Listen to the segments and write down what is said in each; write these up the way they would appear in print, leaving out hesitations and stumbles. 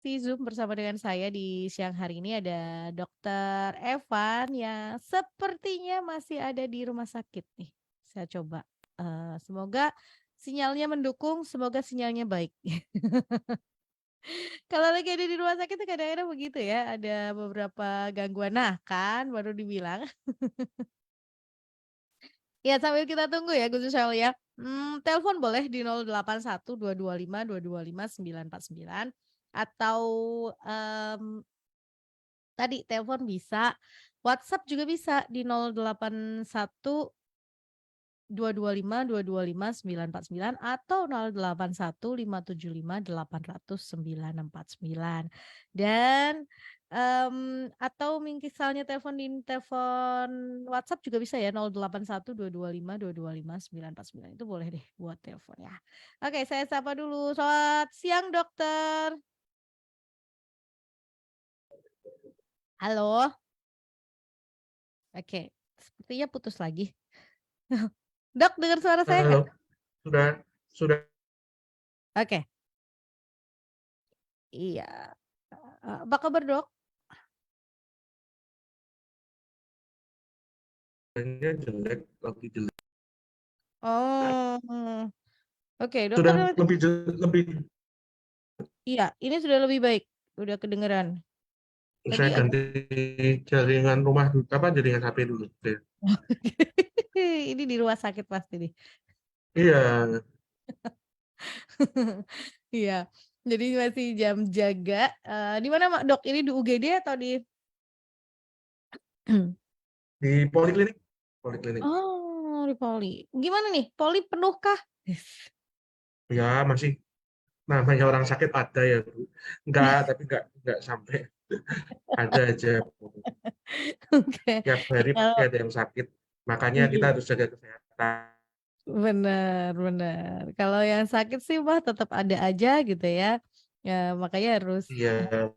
sesi Zoom bersama dengan saya di siang hari ini ada Dokter Evan yang sepertinya masih ada di rumah sakit nih. Saya coba, semoga sinyalnya mendukung, semoga sinyalnya baik. Kalau lagi ada di rumah sakit tuh kadang-kadang begitu ya, ada beberapa gangguan. Nah kan baru dibilang. Ya sambil kita tunggu ya Gus Syawal ya, telepon boleh di 081225225949 atau, tadi telepon bisa, WhatsApp juga bisa di 081225225949 atau 081575 800 949 dan, atau misalnya telepon WhatsApp juga bisa ya 081225225949 itu boleh deh buat telepon ya. Oke saya sapa dulu, selamat siang dokter. Halo? Oke, sepertinya putus lagi. Dok dengar suara saya Halo, nggak? sudah Oke. Iya, apa kabar, Dok? sinyalnya jelek, lagi jelek. Oh, oke, dokter Sudah nanti lebih iya, ini sudah lebih baik, udah kedengeran. Tadi saya agak ganti jaringan rumah dulu, apa jaringan HP dulu. Oke. ini di rumah sakit pasti nih. Iya, Iya, jadi masih jam jaga, di mana Dok? Ini di UGD atau di di poliklinik. Poliklinik. Oh, di Poli. Gimana nih, Poli penuhkah? Ya, masih namanya orang sakit ada ya, Bu. Enggak, tapi enggak sampai ada aja. Oke, Tiap hari pasti kalau ada yang sakit. Makanya kita iya. harus jaga kesehatan. Bener bener. Kalau yang sakit sih mah tetap ada aja gitu ya. Ya makanya harus Iya,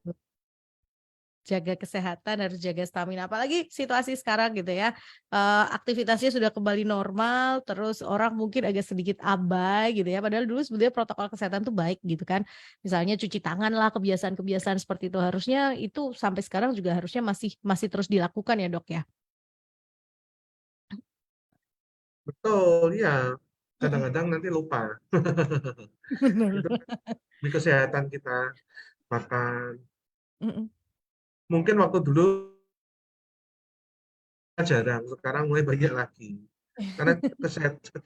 jaga kesehatan, harus jaga stamina. Apalagi situasi sekarang gitu ya, aktivitasnya sudah kembali normal, terus orang mungkin agak sedikit abai gitu ya, padahal dulu sebenarnya protokol kesehatan tuh baik gitu kan. Misalnya cuci tangan lah, kebiasaan-kebiasaan seperti itu, harusnya itu sampai sekarang juga harusnya masih masih terus dilakukan ya, Dok, ya? betul, ya. Mhm, Kadang-kadang nanti lupa. bener. Itu di kesehatan kita makan. Mhm. Mungkin waktu dulu jarang, sekarang mulai banyak lagi. Karena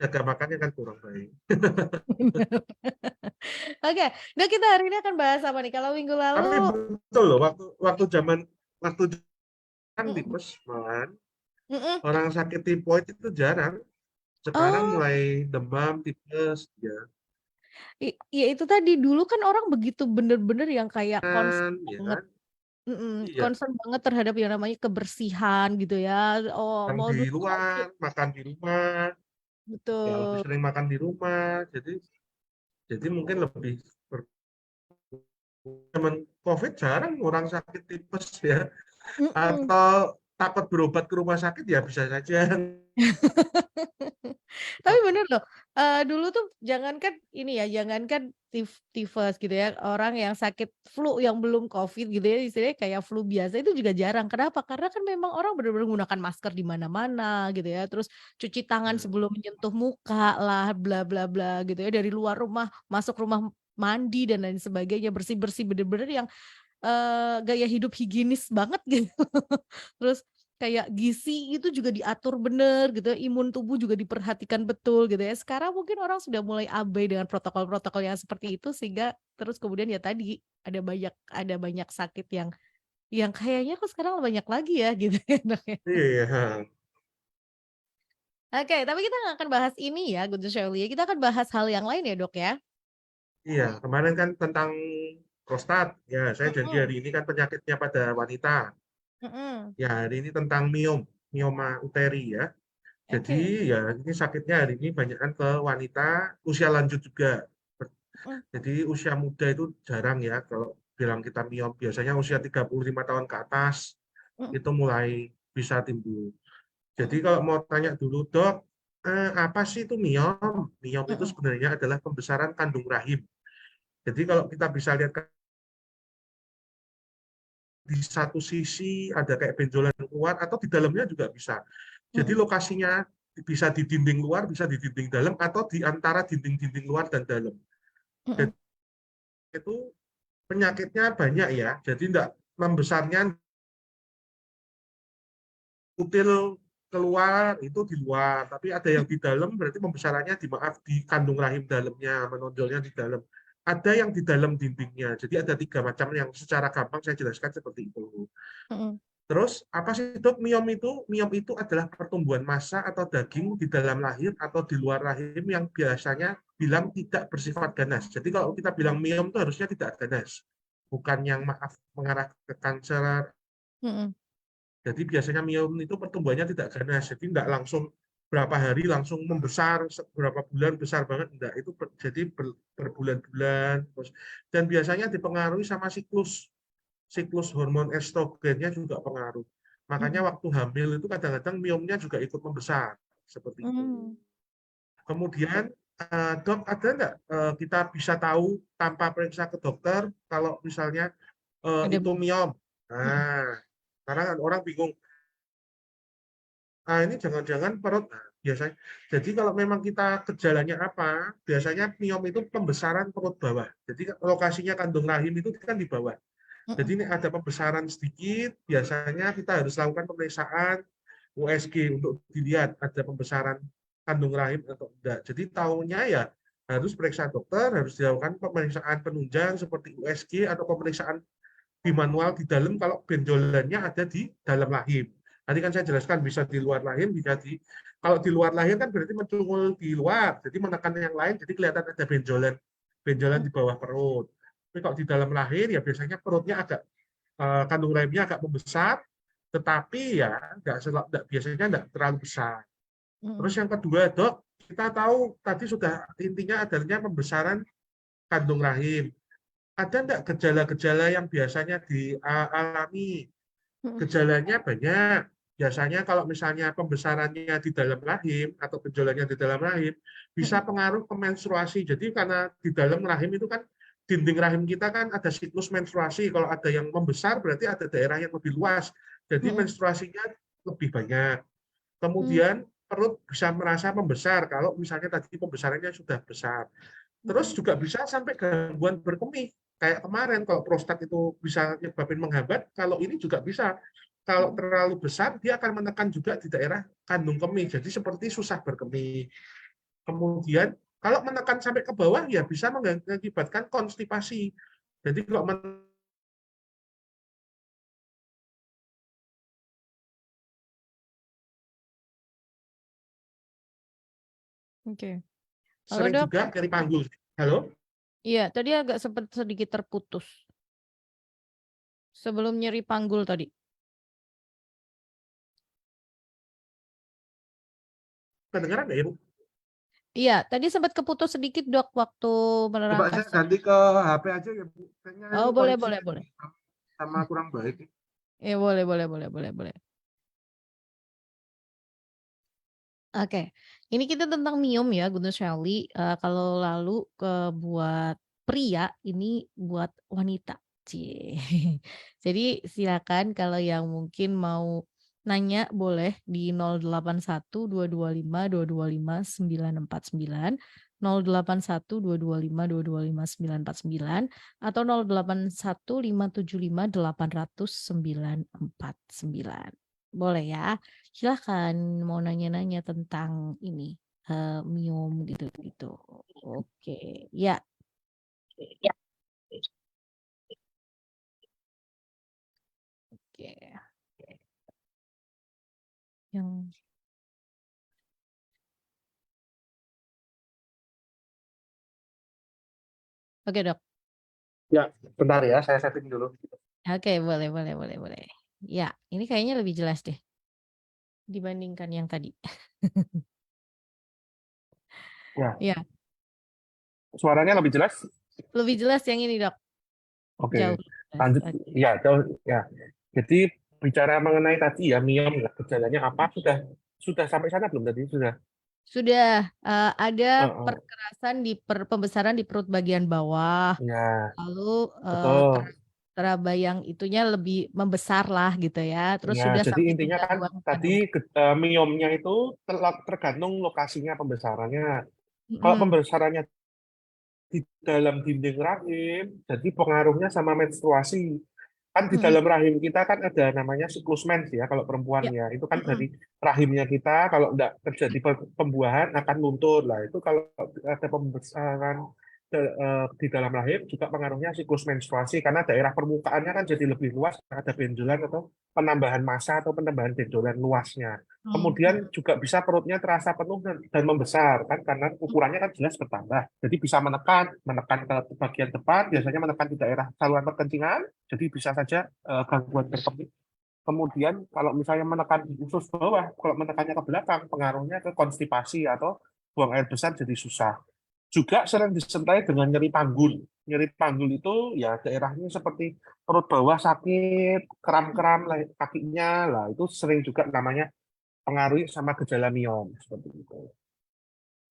jaga makannya kan kurang baik. Oke, nah kita hari ini akan bahas apa nih? Kalau minggu lalu Tapi betul loh, waktu kan mhm tipes malahan mhm. orang sakit tipoid itu jarang. Sekarang Oh, mulai demam, tipes, ya ya itu tadi, dulu kan orang begitu bener-bener yang kayak concern kan, ya banget kan? mhm, Iya, concern banget terhadap yang namanya kebersihan gitu ya. Oh, makan mau di dulu tuh luar, makan di rumah, ya lebih betul, sering makan di rumah. Jadi mungkin lebih zaman COVID jarang orang sakit tipes ya, mhm. atau takut berobat ke rumah sakit ya bisa saja. Tapi bener loh, dulu tuh jangankan ini ya, jangankan tifus gitu ya, orang yang sakit flu yang belum Covid gitu ya, istilahnya kayak flu biasa itu juga jarang. Kenapa? Karena kan memang orang bener-bener menggunakan masker di mana-mana gitu ya, terus cuci tangan Ya, sebelum menyentuh muka lah, bla bla bla gitu ya, dari luar rumah, masuk rumah mandi dan lain sebagainya, bersih-bersih bener-bener yang gaya hidup higienis banget gitu. Terus kayak gizi itu juga diatur bener gitu ya, imun tubuh juga diperhatikan betul gitu ya. Sekarang mungkin orang sudah mulai abai dengan protokol-protokol yang seperti itu sehingga terus kemudian ya tadi ada banyak sakit yang kayaknya kok sekarang banyak lagi ya gitu ya, Dok, ya. iya, Oke, tapi kita nggak akan bahas ini ya, Guntur Syawli, kita akan bahas hal yang lain ya, Dok, ya? iya. Kemarin kan tentang prostat. Ya, saya janji Mhm hari ini kan penyakitnya pada wanita. mhm. Ya, hari ini tentang mioma uteri ya. Oke. Jadi ya ini sakitnya hari ini banyakkan ke wanita usia lanjut juga. Mhm Jadi usia muda itu jarang ya kalau bilang kita miom. Biasanya usia 35 tahun ke atas mhm itu mulai bisa timbul. Jadi mhm kalau mau tanya dulu dok, apa sih itu miom? Miom itu mhm. Mhm. sebenarnya adalah pembesaran kandung rahim. Jadi kalau kita bisa lihat di satu sisi ada kayak benjolan keluar, atau di dalamnya juga bisa. Jadi lokasinya bisa di dinding luar, bisa di dinding dalam, atau di antara dinding-dinding luar dan dalam. Jadi itu penyakitnya banyak ya. Jadi tidak membesarnya kutil keluar itu di luar, tapi ada yang di dalam berarti pembesarannya di kandung rahim dalamnya, menonjolnya di dalam. Ada yang di dalam dindingnya. Jadi ada 3 macam yang secara gampang saya jelaskan seperti itu. Terus apa sih dok miom itu? Miom itu adalah pertumbuhan massa atau daging di dalam rahim atau di luar rahim yang biasanya bilang tidak bersifat ganas. Jadi kalau kita bilang miom itu harusnya tidak ganas. Bukan yang maaf mengarah ke kanker. Jadi biasanya miom itu pertumbuhannya tidak ganas. Jadi tidak langsung berapa hari langsung membesar, beberapa bulan besar banget. Enggak, itu jadi berbulan-bulan. Dan biasanya dipengaruhi sama siklus hormon estrogennya juga pengaruh. Makanya waktu hamil itu kadang-kadang miomnya juga ikut membesar seperti itu. Kemudian dok, ada nggak kita bisa tahu tanpa periksa ke dokter kalau misalnya itu miom? Nah, karena kan orang bingung. Ini jangan-jangan perut. Nah, biasanya. Jadi kalau memang kita gejalanya apa, biasanya miom itu pembesaran perut bawah. Jadi lokasinya kandung rahim itu kan di bawah. Jadi ini ada pembesaran sedikit, biasanya kita harus lakukan pemeriksaan USG untuk dilihat ada pembesaran kandung rahim atau enggak. Jadi tahunya ya harus periksa dokter, harus dilakukan pemeriksaan penunjang seperti USG atau pemeriksaan di manual di dalam kalau benjolannya ada di dalam rahim. Tadi kan saya jelaskan bisa di luar rahim, bisa kalau di luar rahim kan berarti mencungul di luar, jadi menekan yang lain, jadi kelihatan ada benjolan di bawah perut. Tapi kalau di dalam rahim ya biasanya perutnya agak kandung rahimnya agak membesar, tetapi ya biasanya nggak terlalu besar. Terus yang kedua dok, kita tahu tadi sudah intinya adanya pembesaran kandung rahim. Ada nggak gejala-gejala yang biasanya dialami? Gejalanya banyak. Biasanya kalau misalnya pembesarannya di dalam rahim atau benjolannya di dalam rahim, bisa pengaruh ke menstruasi. Jadi karena di dalam rahim itu kan dinding rahim kita kan ada siklus menstruasi. Kalau ada yang membesar berarti ada daerah yang lebih luas. Jadi menstruasinya lebih banyak. Kemudian perut bisa merasa membesar kalau misalnya tadi pembesarannya sudah besar. Terus juga bisa sampai gangguan berkemih. Kayak kemarin kalau prostat itu bisa menyebabkan menghambat, kalau ini juga bisa. Kalau terlalu besar, dia akan menekan juga di daerah kandung kemih. Jadi seperti susah berkemih. Kemudian kalau menekan sampai ke bawah, ya bisa mengakibatkan konstipasi. Jadi kalau sering Dok, juga nyeri panggul. Halo? iya, tadi agak sedikit terputus. Sebelum nyeri panggul tadi. Kedengeran nggak ya, Bu? Iya, tadi sempat keputus sedikit dok waktu Coba menerangkan. saya ganti ke HP aja ya, Bu. Kayaknya ini Boleh. koneksinya sama kurang baik. Boleh. Oke, ini kita tentang miom ya, Guntur Shelly. Kalau lalu buat pria, ini buat wanita. Cie. Jadi silakan kalau yang mungkin mau nanya boleh di 081 225 225 949, 081 225 225 949, atau 081 575 800 949. Boleh ya. Silahkan mau nanya-nanya tentang ini miom gitu-gitu. Oke, ya. Oke. Yang Oke, Dok. Ya, bentar ya, saya setting dulu. Oke, boleh. Ya, ini kayaknya lebih jelas deh dibandingkan yang tadi. Ya. Ya, Suaranya lebih jelas? lebih jelas yang ini, Dok. Oke, Jauh lebih jelas. lanjut. Oke. Ya, ya. Jadi bicara mengenai tadi ya miom, gejalanya apa? Sudah sampai sana belum tadi? Sudah ada perkerasan pembesaran di perut bagian bawah. Ya, Lalu betul. teraba yang itunya lebih membesar lah gitu ya. Terus Ya, sudah jadi sampai intinya 3 kan ruang tadi kandungan. miomnya itu tergantung lokasinya pembesarannya. Kalau Mhm, pembesarannya di dalam dinding rahim, jadi pengaruhnya sama menstruasi. Kan di mhm, dalam rahim kita kan ada namanya siklus mens ya, kalau perempuan ya, ya. Itu kan mhm, dari rahimnya kita, kalau tidak terjadi pembuahan akan luntur. Lah itu kalau ada pembesaran di dalam rahim juga pengaruhnya siklus menstruasi, karena daerah permukaannya kan jadi lebih luas, ada benjolan atau penambahan massa atau penambahan benjolan luasnya. mhm, Kemudian juga bisa perutnya terasa penuh dan membesar kan, karena ukurannya kan jelas bertambah. Jadi bisa menekan ke bagian depan, biasanya menekan di daerah saluran perkencingan, jadi bisa saja gangguan berkemih. Kemudian kalau misalnya menekan usus bawah, kalau menekannya ke belakang, pengaruhnya ke konstipasi atau buang air besar jadi susah. Juga sering disertai dengan nyeri panggul. Nyeri panggul itu ya daerahnya seperti perut bawah sakit, kram-kram kakinya, lah itu sering juga namanya pengaruhi sama gejala miom seperti itu.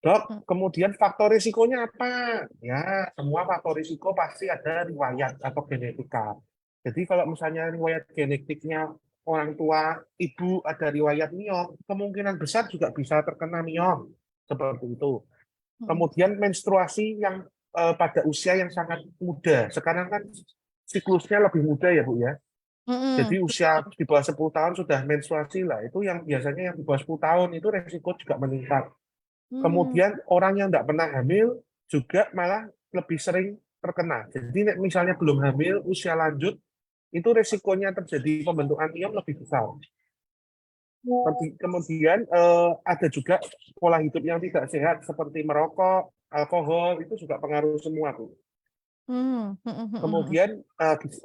Dok, mhm, kemudian faktor risikonya apa? Ya, semua faktor risiko pasti ada riwayat atau genetika. Jadi kalau misalnya riwayat genetiknya orang tua, ibu ada riwayat miom, kemungkinan besar juga bisa terkena miom. Seperti itu. mhm, Kemudian menstruasi yang pada usia yang sangat muda. Sekarang kan siklusnya lebih muda ya, Bu ya. Jadi mhm, usia betul. di bawah 10 tahun sudah menstruasi lah. Itu yang biasanya yang di bawah 10 tahun itu resiko juga meningkat. Mmm, Kemudian orang yang tidak pernah hamil juga malah lebih sering terkena. Jadi misalnya belum hamil, usia lanjut, itu resikonya terjadi pembentukan ion lebih besar. Kemudian ada juga pola hidup yang tidak sehat seperti merokok, alkohol, itu juga pengaruh semua, Bu. mhm, mhm, mhm, mhm. Kemudian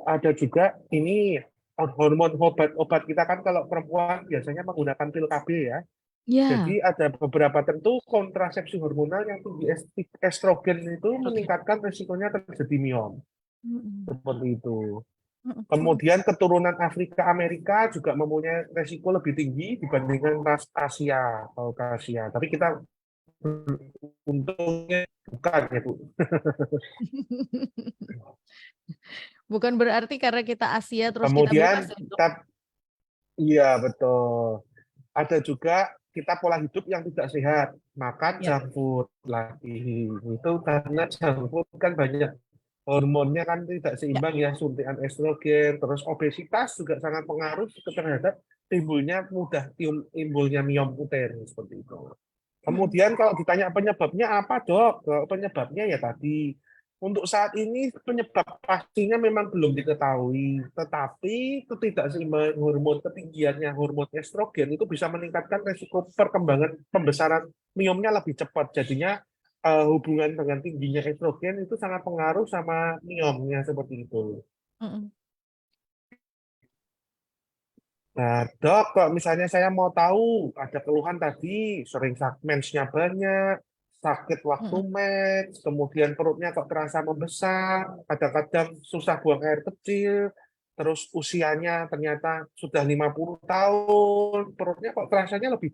ada juga ini hormon obat kita kan kalau perempuan biasanya menggunakan pil KB ya. Iya, Jadi ada beberapa tentu kontrasepsi hormonal yang tinggi estrogen itu oke. meningkatkan risikonya terjadi miom. Mhm, Seperti itu. mhm, mhm. Kemudian keturunan Afrika Amerika juga mempunyai risiko lebih tinggi dibandingkan ras Asia, Kaukasia. Tapi kita untungnya bukan ya, Bu. Bukan berarti karena kita Asia terus kita bebas Kemudian ya, Dok? kita, iya betul. Ada juga kita pola hidup yang tidak sehat, makan Ya, junk food lagi. Itu karena junk food kan banyak hormonnya kan tidak ya, seimbang ya, suntikan estrogen, terus obesitas juga sangat pengaruh terhadap timbulnya timbulnya miom uterus seperti itu. mhm, Kemudian kalau ditanya penyebabnya apa, Dok? Kalau penyebabnya ya tadi. Untuk saat ini penyebab pastinya memang belum diketahui, tetapi ketidakseimbangan hormon, ketinggiannya hormon estrogen itu bisa meningkatkan resiko perkembangan pembesaran miomnya lebih cepat. Jadinya hubungan dengan tingginya estrogen itu sangat pengaruh sama miomnya seperti itu. mhm, Nah, Dok, kalau misalnya saya mau tahu, ada keluhan tadi, sering mensnya banyak, sakit waktu mhm, mens, kemudian perutnya kok terasa membesar, kadang-kadang susah buang air kecil, terus usianya ternyata sudah 50 tahun, perutnya kok terasanya lebih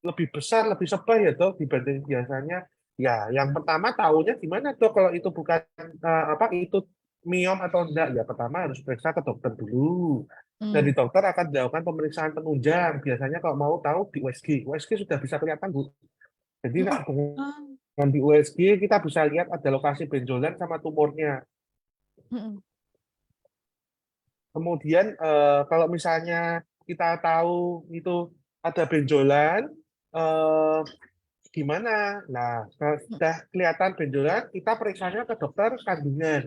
lebih besar, lebih sebal ya, Dok, dibanding biasanya. Ya, yang pertama tahunya gimana, Dok, kalau itu bukan apa itu miom atau enggak? Ya, pertama harus periksa ke dokter dulu. Dari mmm. dokter akan dilakukan pemeriksaan penunjang. Biasanya kalau mau tahu di USG. USG sudah bisa kelihatan, Bu. Jadi Mhm. nah, Oh, dengan di USG kita bisa lihat ada lokasi benjolan sama tumornya. mhm, Kemudian kalau misalnya kita tahu itu ada benjolan, eh, gimana? Nah, kalau mhm, sudah kelihatan benjolan, kita periksanya ke dokter kandungan.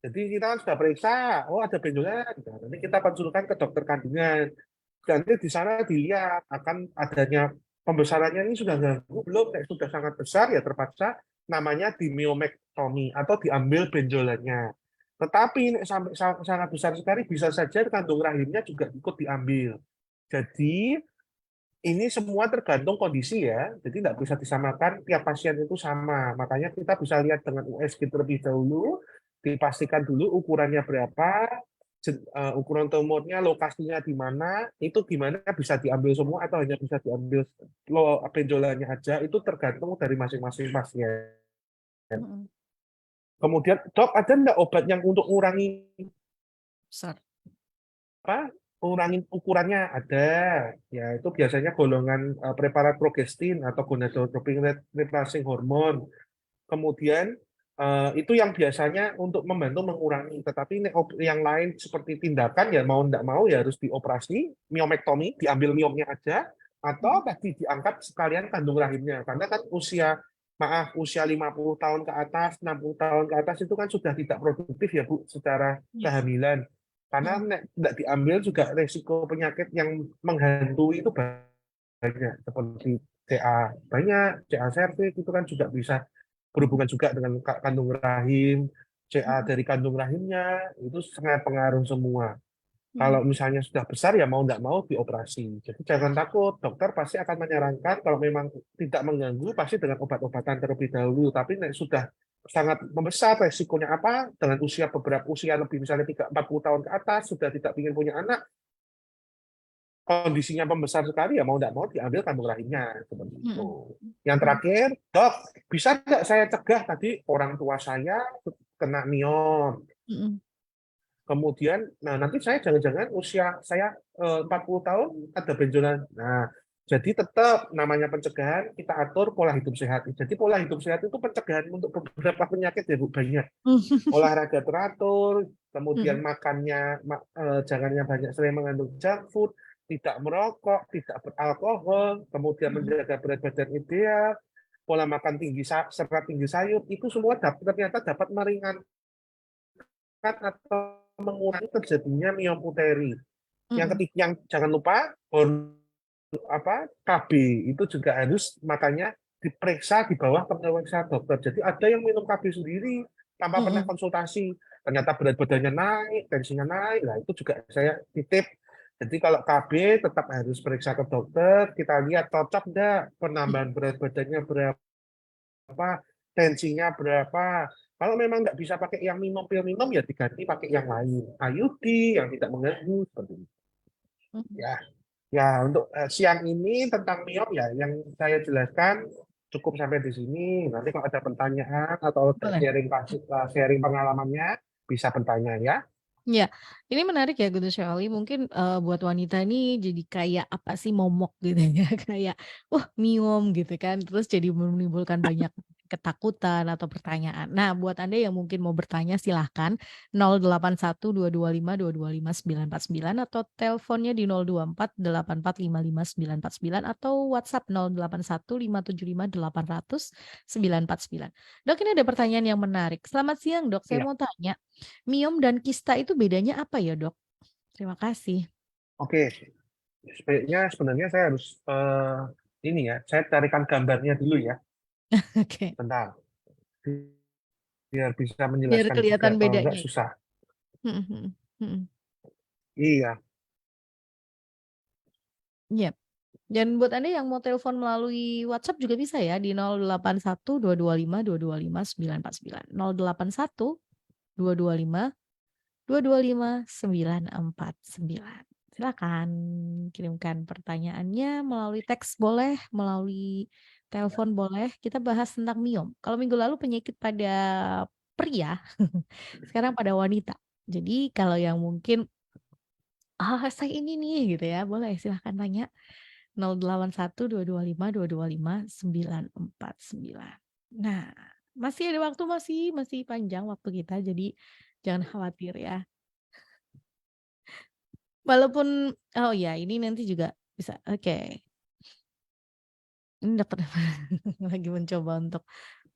Jadi kita kan sudah periksa, oh ada benjolan. Nah, nanti kita konsulkan ke dokter kandungan. Nanti di sana dilihat akan adanya pembesarannya ini sudah ganggu belum, kayak sudah sangat besar ya terpaksa namanya dimyomektomi atau diambil benjolannya. Tetapi ini sampai sangat besar sekali bisa saja kandung rahimnya juga ikut diambil. Jadi ini semua tergantung kondisi ya, jadi tidak bisa disamakan tiap pasien itu sama. Makanya kita bisa lihat dengan USG terlebih dahulu, dipastikan dulu ukurannya berapa, ukuran tumornya, lokasinya di mana, itu gimana bisa diambil semua atau hanya bisa diambil benjolannya aja, itu tergantung dari masing-masing pasien. mhm. Kemudian, dok, ada nggak obat yang untuk mengurangi besar. Apa, kurangin ukurannya ada, ya itu biasanya golongan preparat progestin atau gonadotropin replacing hormone. Kemudian itu yang biasanya untuk membantu mengurangi, tetapi yang lain seperti tindakan ya mau tidak mau ya harus dioperasi, miomektomi, diambil miomnya aja, atau tadi diangkat sekalian kandung rahimnya, karena kan usia 50 tahun ke atas, 60 tahun ke atas itu kan sudah tidak produktif ya Bu, secara Iya. kehamilan. Karena tidak diambil juga resiko penyakit yang menghantui itu banyak, seperti CA banyak, CA cervix itu kan juga bisa berhubungan juga dengan kandung rahim, CA dari kandung rahimnya, itu sangat pengaruh semua. Kalau misalnya sudah besar ya mau tidak mau dioperasi. Jadi jangan takut, dokter pasti akan menyarankan kalau memang tidak mengganggu pasti dengan obat-obatan terlebih dahulu. Tapi sudah sangat membesar resikonya apa dengan usia lebih misalnya 40 tahun ke atas sudah tidak ingin punya anak, kondisinya pembesar sekali ya mau tidak mau diambil kandung rahimnya seperti itu. Yang terakhir, dok, bisa nggak saya cegah tadi orang tua saya kena miom? Kemudian, nah nanti saya jangan-jangan usia saya 40 tahun ada benjolan. Nah, jadi tetap namanya pencegahan kita atur pola hidup sehat. Jadi pola hidup sehat itu pencegahan untuk beberapa penyakit ya Bu, banyak. Olahraga teratur, kemudian makannya jangannya banyak sering mengandung junk food, tidak merokok, tidak beralkohol, kemudian menjaga berat badan ideal, pola makan tinggi serat tinggi sayur, itu semua ternyata dapat meringankan atau mengurangi terjadinya miom-uteri. Yang jangan lupa KB itu juga harus makanya diperiksa di bawah pengawasan dokter. Jadi ada yang minum KB sendiri tanpa pernah konsultasi, ternyata berat badannya naik, tensinya naik, nah itu juga saya titip. Jadi kalau KB tetap harus periksa ke dokter, kita lihat cocok nggak penambahan berat badannya berapa, tensinya berapa. Kalau memang nggak bisa pakai yang pil minum ya diganti pakai yang lain, IUD yang tidak mengganggu seperti itu. Ya, ya untuk siang ini tentang miom ya yang saya jelaskan cukup sampai di sini. Nanti kalau ada pertanyaan atau Boleh. sharing pengalamannya bisa bertanya ya. Ya, ini menarik ya Guntur Syawali. Mungkin buat wanita ini jadi kayak apa sih momok gitu ya, kayak wah miom gitu kan, terus jadi menimbulkan banyak ketakutan atau pertanyaan. Nah, buat Anda yang mungkin mau bertanya silahkan 081225225949 atau teleponnya di 02484555949 atau WhatsApp 0815757800 949. Dok, ini ada pertanyaan yang menarik. Selamat siang, Dok. Saya Iya, mau tanya, miom dan kista itu bedanya apa ya, Dok? Terima kasih. oke. Sebenarnya saya harus ini ya, saya carikan gambarnya dulu ya, Oke, bentar, biar bisa biar menjelaskan juga. kelihatan Kalau enggak bedanya. susah. Mhm mhm, mhm. Iya, Iya. Dan buat Anda yang mau telepon melalui WhatsApp juga bisa ya di 081225225949. 081225225949. Silakan kirimkan pertanyaannya melalui teks boleh, melalui telepon boleh. Kita bahas tentang miom. Kalau minggu lalu penyakit pada pria, sekarang pada wanita. Jadi kalau yang mungkin, "Ah, saya ini nih," gitu ya, boleh silahkan tanya 081225225949. Nah, masih ada waktu, masih panjang waktu kita, jadi jangan khawatir ya. Walaupun oh ya, ini nanti juga bisa oke. Ini dokter lagi mencoba untuk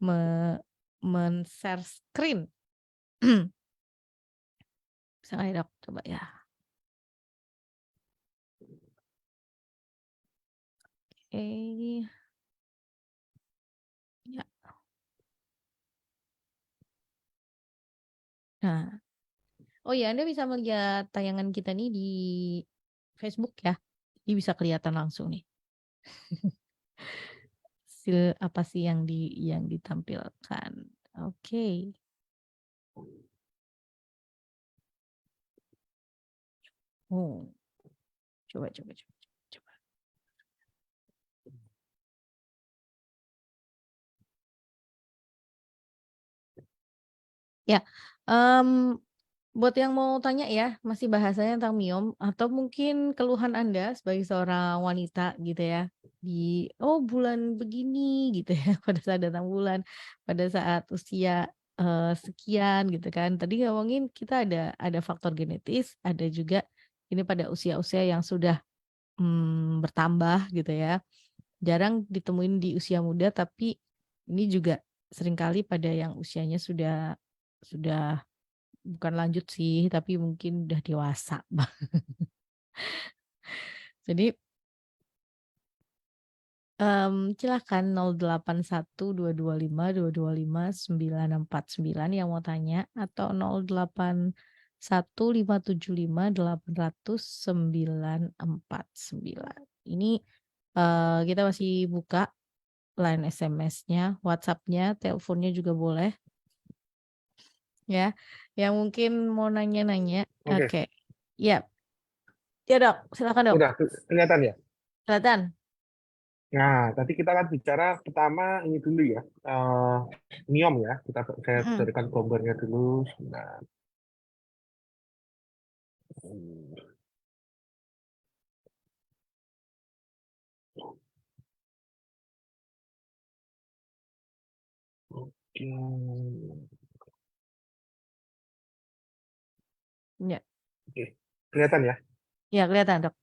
me men-share screen. Bisa nggak ya, Dok? Coba ya. Oke. Ya. Nah. Oh ya, Anda bisa melihat tayangan kita nih di Facebook ya. Jadi bisa kelihatan langsung nih. Apa sih yang ditampilkan. Oke. Oh, coba. Ya, mmm Buat yang mau tanya ya, masih bahasanya tentang miom atau mungkin keluhan Anda sebagai seorang wanita gitu ya, di, "Oh bulan begini," gitu ya, pada saat datang bulan, pada saat usia, sekian gitu kan. Tadi ngomongin kita ada faktor genetis, ada juga ini pada usia-usia yang sudah, bertambah gitu ya. Jarang ditemuin di usia muda, tapi ini juga seringkali pada yang usianya sudah bukan lanjut sih, tapi mungkin udah dewasa. Jadi, silakan 081225225999 yang mau tanya atau 081575800949. Ini, kita masih buka line SMS-nya, WhatsApp-nya, teleponnya juga boleh ya. Yang mungkin mau nanya-nanya Oke, oke. Iya. Iya, Dok, silakan, Dok. udah kelihatan ya? Kelihatan? Nah, tadi kita kan bicara pertama ini dulu ya, miom ya. Saya Mhm. carikan gambarnya dulu. Sebentar. Oke. Iya. Oke, kelihatan ya? Iya, kelihatan, Dok.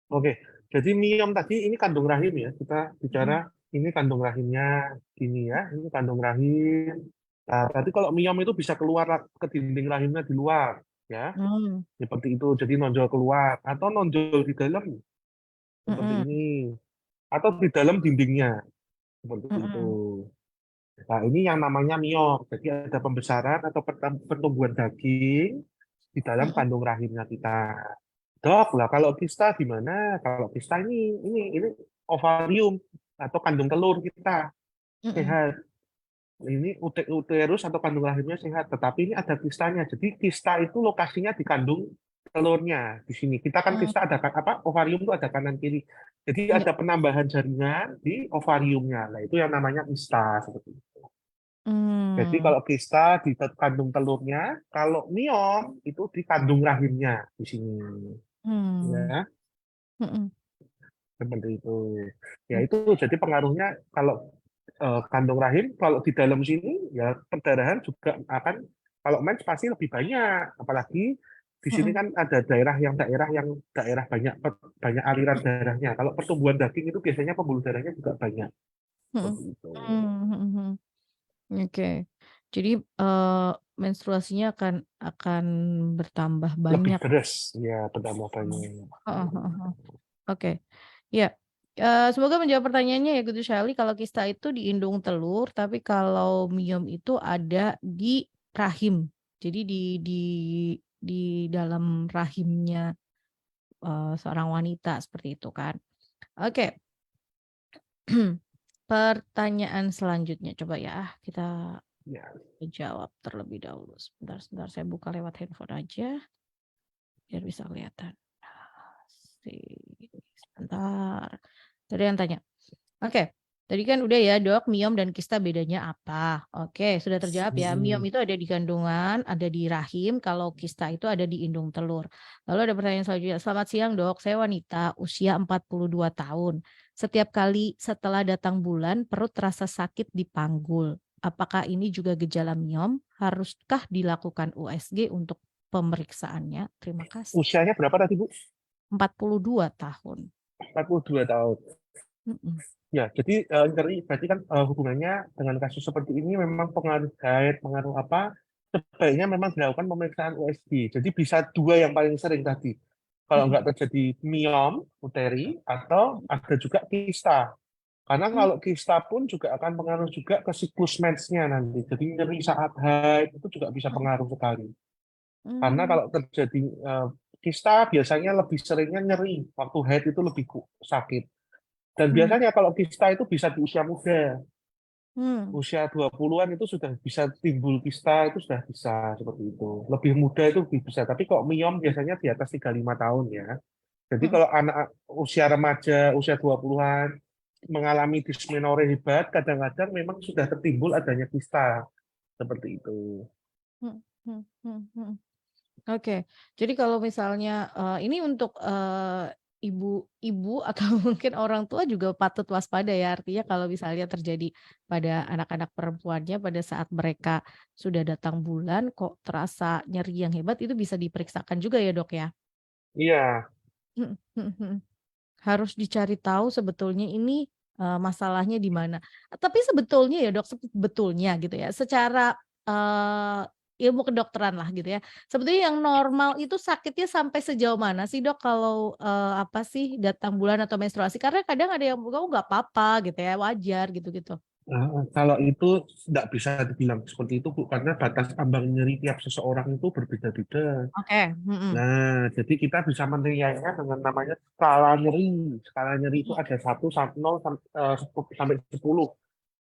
Oke, jadi miom tadi ini kandung rahim ya. Kita bicara Mhm. ini kandung rahimnya gini ya. Ini kandung rahim. Nah, tadi kalau miom itu bisa keluar ke dinding rahimnya di luar ya. Mmm, Seperti itu. Jadi nonjol keluar atau nonjol di dalam seperti mhm, ini. Atau di dalam dindingnya seperti itu. mhm, Nah, ini yang namanya miom. Jadi ada pembesaran atau pertumbuhan daging di dalam mhm, kandung rahimnya kita. Dok, lah kalau kista gimana? Kalau kista ini ovarium atau kandung telur kita mhm, sehat. Ini uterus atau kandung rahimnya sehat, tetapi ini ada kistanya. Jadi kista itu lokasinya di kandung telurnya di sini. Kita kan mhm, kista ada apa? Ovarium itu ada kanan kiri. Jadi iya, ada penambahan jaringan di ovariumnya. Nah, itu yang namanya kista seperti itu. Jadi mmm, kalau kista di kandung telurnya, kalau miom itu di kandung rahimnya di sini. mmm, Ya. mhm, Seperti itu. Ya mmm, itu jadi pengaruhnya kalau kandung rahim kalau di dalam sini ya perdarahan juga akan kalau mens pasti lebih banyak. Apalagi di sini mhm, kan ada daerah banyak banyak aliran darahnya. Kalau pertumbuhan daging itu biasanya pembuluh darahnya juga banyak. mhm, Seperti itu. mhm, mhm. Oke. Jadi, menstruasinya akan bertambah Lebih banyak. deras ya pertama Mmm, banyak. heeh, heeh, heeh. Oke. Iya, semoga menjawab pertanyaannya ya, Gitu Shelly. Kalau kista itu di indung telur, tapi kalau miom itu ada di rahim. Jadi di dalam rahimnya, seorang wanita, seperti itu kan. Oke, pertanyaan selanjutnya coba ya, kita Ya. jawab terlebih dahulu. Sebentar sebentar saya buka lewat handphone aja, biar bisa kelihatan. Sebentar. Tadi yang tanya. Oke, tadi kan udah ya Dok, miom dan kista bedanya apa? Oke, sudah terjawab ya. Miom Mm-mm. itu ada di kandungan, ada di rahim, kalau kista itu ada di indung telur. Lalu ada pertanyaan selanjutnya. Selamat siang Dok, saya wanita usia 42 tahun. Setiap kali setelah datang bulan, perut terasa sakit di panggul. Apakah ini juga gejala miom? Haruskah dilakukan USG untuk pemeriksaannya? Terima kasih. Usianya berapa tadi Bu? 42 tahun. 42 tahun. Mhm, Ya, jadi ngeri berarti kan hubungannya dengan kasus seperti ini memang pengaruh diet, pengaruh apa, sebaiknya memang dilakukan pemeriksaan USG. Jadi bisa dua yang paling sering tadi. Kalau mhm, nggak terjadi miom, uteri, atau ada juga kista. Karena mmm, kalau kista pun juga akan pengaruh juga ke siklus mensnya nanti. Jadi nyeri saat haid itu juga bisa mhm, pengaruh sekali. Karena mmm, kalau terjadi kista biasanya lebih seringnya nyeri. Waktu haid itu lebih sakit. Dan mhm, biasanya kalau kista itu bisa di usia muda. mmm, Usia 20-an itu sudah bisa timbul kista, itu sudah bisa seperti itu. Lebih muda itu lebih bisa. Tapi kok miom biasanya di atas 35 tahun ya. Jadi mhm, kalau anak usia remaja, usia 20-an mengalami dismenore hebat, kadang-kadang memang sudah tertimbul adanya kista. Seperti itu. mhm, mhm, mhm, mhm. Oke. Jadi kalau misalnya, ini untuk, ibu-ibu atau mungkin orang tua juga patut waspada ya, artinya kalau misalnya terjadi pada anak-anak perempuannya pada saat mereka sudah datang bulan kok terasa nyeri yang hebat itu bisa diperiksakan juga ya, Dok, ya? Iya, Mhm mhm mhm. Harus dicari tahu sebetulnya ini, masalahnya di mana. Tapi sebetulnya ya, Dok, sebetulnya gitu ya, secara, ilmu kedokteran lah gitu ya, sebetulnya yang normal itu sakitnya sampai sejauh mana sih, Dok, kalau, apa sih, datang bulan atau menstruasi? Karena kadang ada yang, "Oh, nggak apa-apa," gitu ya, "wajar," gitu-gitu. heeh, kalau itu nggak bisa dibilang seperti itu, Bu, karena batas ambang nyeri tiap seseorang itu berbeda-beda. Oke, mhm. Nah, jadi kita bisa menilainya dengan namanya skala nyeri. Skala nyeri itu Mhm ada 1 sampai 10.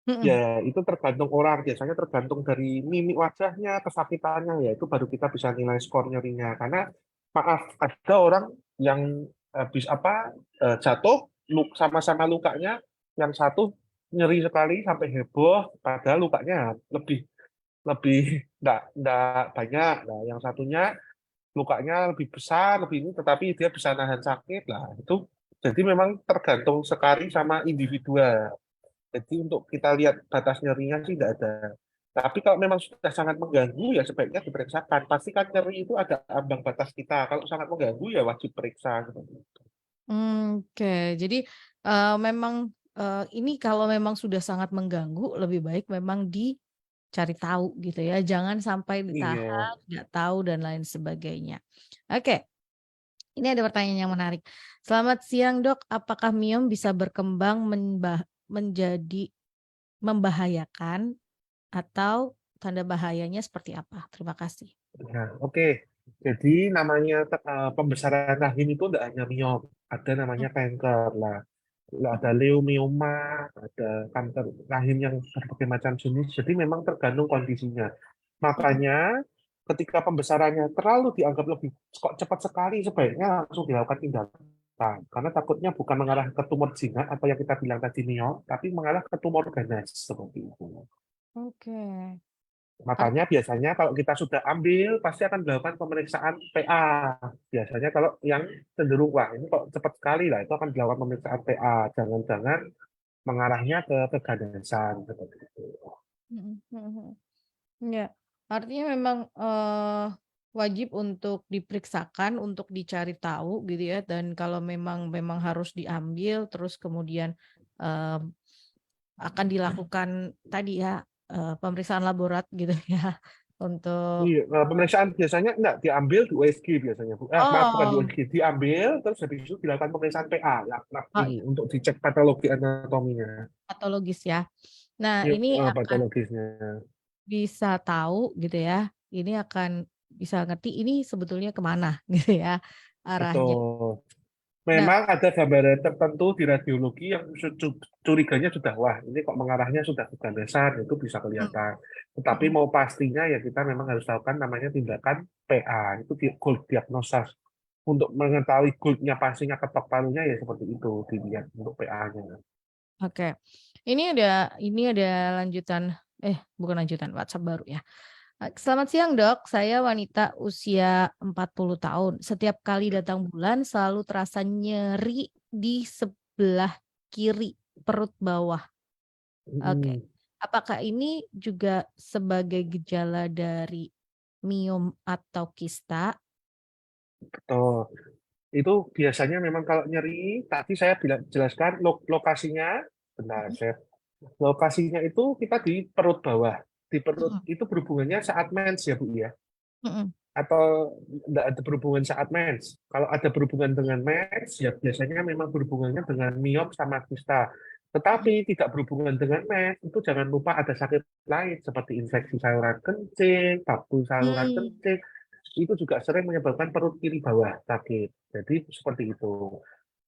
mhm. Ya, itu tergantung orang. Biasanya tergantung dari mimik wajahnya, kesakitannya, ya itu baru kita bisa nilai skor nyerinya. Karena maaf, ada orang yang habis apa jatuh, sama-sama lukanya, yang satu nyeri sekali sampai heboh, padahal lukanya lebih lebih enggak banyak. Nah, yang satunya lukanya lebih besar, lebih ini, tetapi dia bisa nahan sakit lah. Itu jadi memang tergantung sekali sama individual. Jadi untuk kita lihat batas nyerinya sih tidak ada. Tapi kalau memang sudah sangat mengganggu ya sebaiknya diperiksakan. Pasti kan nyeri itu ada ambang batas kita. Kalau sangat mengganggu ya wajib periksa seperti itu. Oke. Jadi, memang, ini kalau memang sudah sangat mengganggu, lebih baik memang dicari tahu gitu ya, jangan sampai Iya. ditahan, nggak tahu dan lain sebagainya. Oke, ini ada pertanyaan yang menarik. "Selamat siang, Dok, apakah miom bisa berkembang menjadi membahayakan atau tanda bahayanya seperti apa? Terima kasih." Nah, oke. Jadi namanya pembesaran rahim itu tidak hanya miom, ada Mmm, namanya kanker lah. Ada mhm, leukemia, ada kanker rahim yang berbagai macam jenis. Jadi memang tergantung kondisinya. mhm. Makanya ketika pembesarannya terlalu dianggap lebih kok cepat sekali, sebaiknya langsung dilakukan tindakan. Karena takutnya bukan mengarah ke tumor jinak atau yang kita bilang tadi miom, tapi mengarah ke tumor ganas seperti itu. Oke. Makanya biasanya kalau kita sudah ambil, pasti akan dilakukan pemeriksaan PA. Biasanya kalau yang cenderung, wah ini kok cepat sekali lah, itu akan dilakukan pemeriksaan PA. Jangan-jangan mengarahnya ke keganasan seperti itu. Mhm mhm mhm. Iya, artinya memang, wajib untuk diperiksakan, untuk dicari tahu gitu ya, dan kalau memang memang harus diambil, terus kemudian, mmm, akan dilakukan tadi ya, pemeriksaan laborat gitu ya, untuk Iya, pemeriksaan biasanya enggak diambil di USG biasanya, Bu. Maaf, bukan di oh, USG, diambil terus habis itu dilakukan pemeriksaan PA, lab oh ini iya, untuk dicek patologi anatominya. patologis ya. Nah, Iya, ini akan patologisnya. bisa tahu gitu ya, ini akan bisa ngerti ini sebetulnya kemana gitu ya, arahnya. Betul. Nah, Memang ada gambaran tertentu di radiologi yang curiganya sudah, wah ini kok mengarahnya sudah ke ganasan, itu bisa mhm kelihatan. Tetapi mhm. mau pastinya ya kita memang harus lakukan namanya tindakan PA, itu gold diagnosis. Untuk mengetahui goldnya pastinya ketok palunya ya seperti itu dilihat untuk PA-nya. Oke. Ini ada lanjutan bukan lanjutan, WhatsApp baru ya. "Selamat siang, Dok. Saya wanita usia 40 tahun. Setiap kali datang bulan selalu terasa nyeri di sebelah kiri perut bawah." Oke. Mm, Apakah ini juga sebagai gejala dari miom atau kista? betul. Itu biasanya memang kalau nyeri, tadi saya bilang jelaskan lokasinya, benar, Mhm saya lokasinya itu kita di perut bawah. Di perut mhm itu berhubungannya saat mens ya, Bu ya? mhm. Atau tidak ada berhubungan saat mens? Kalau ada berhubungan dengan mens, ya biasanya memang berhubungannya dengan miom sama kista. Mhm. Tetapi tidak berhubungan dengan mens, itu jangan lupa ada sakit lain seperti infeksi saluran kencing, tabung saluran Mmm, kencing, itu juga sering menyebabkan perut kiri bawah sakit. Jadi seperti itu.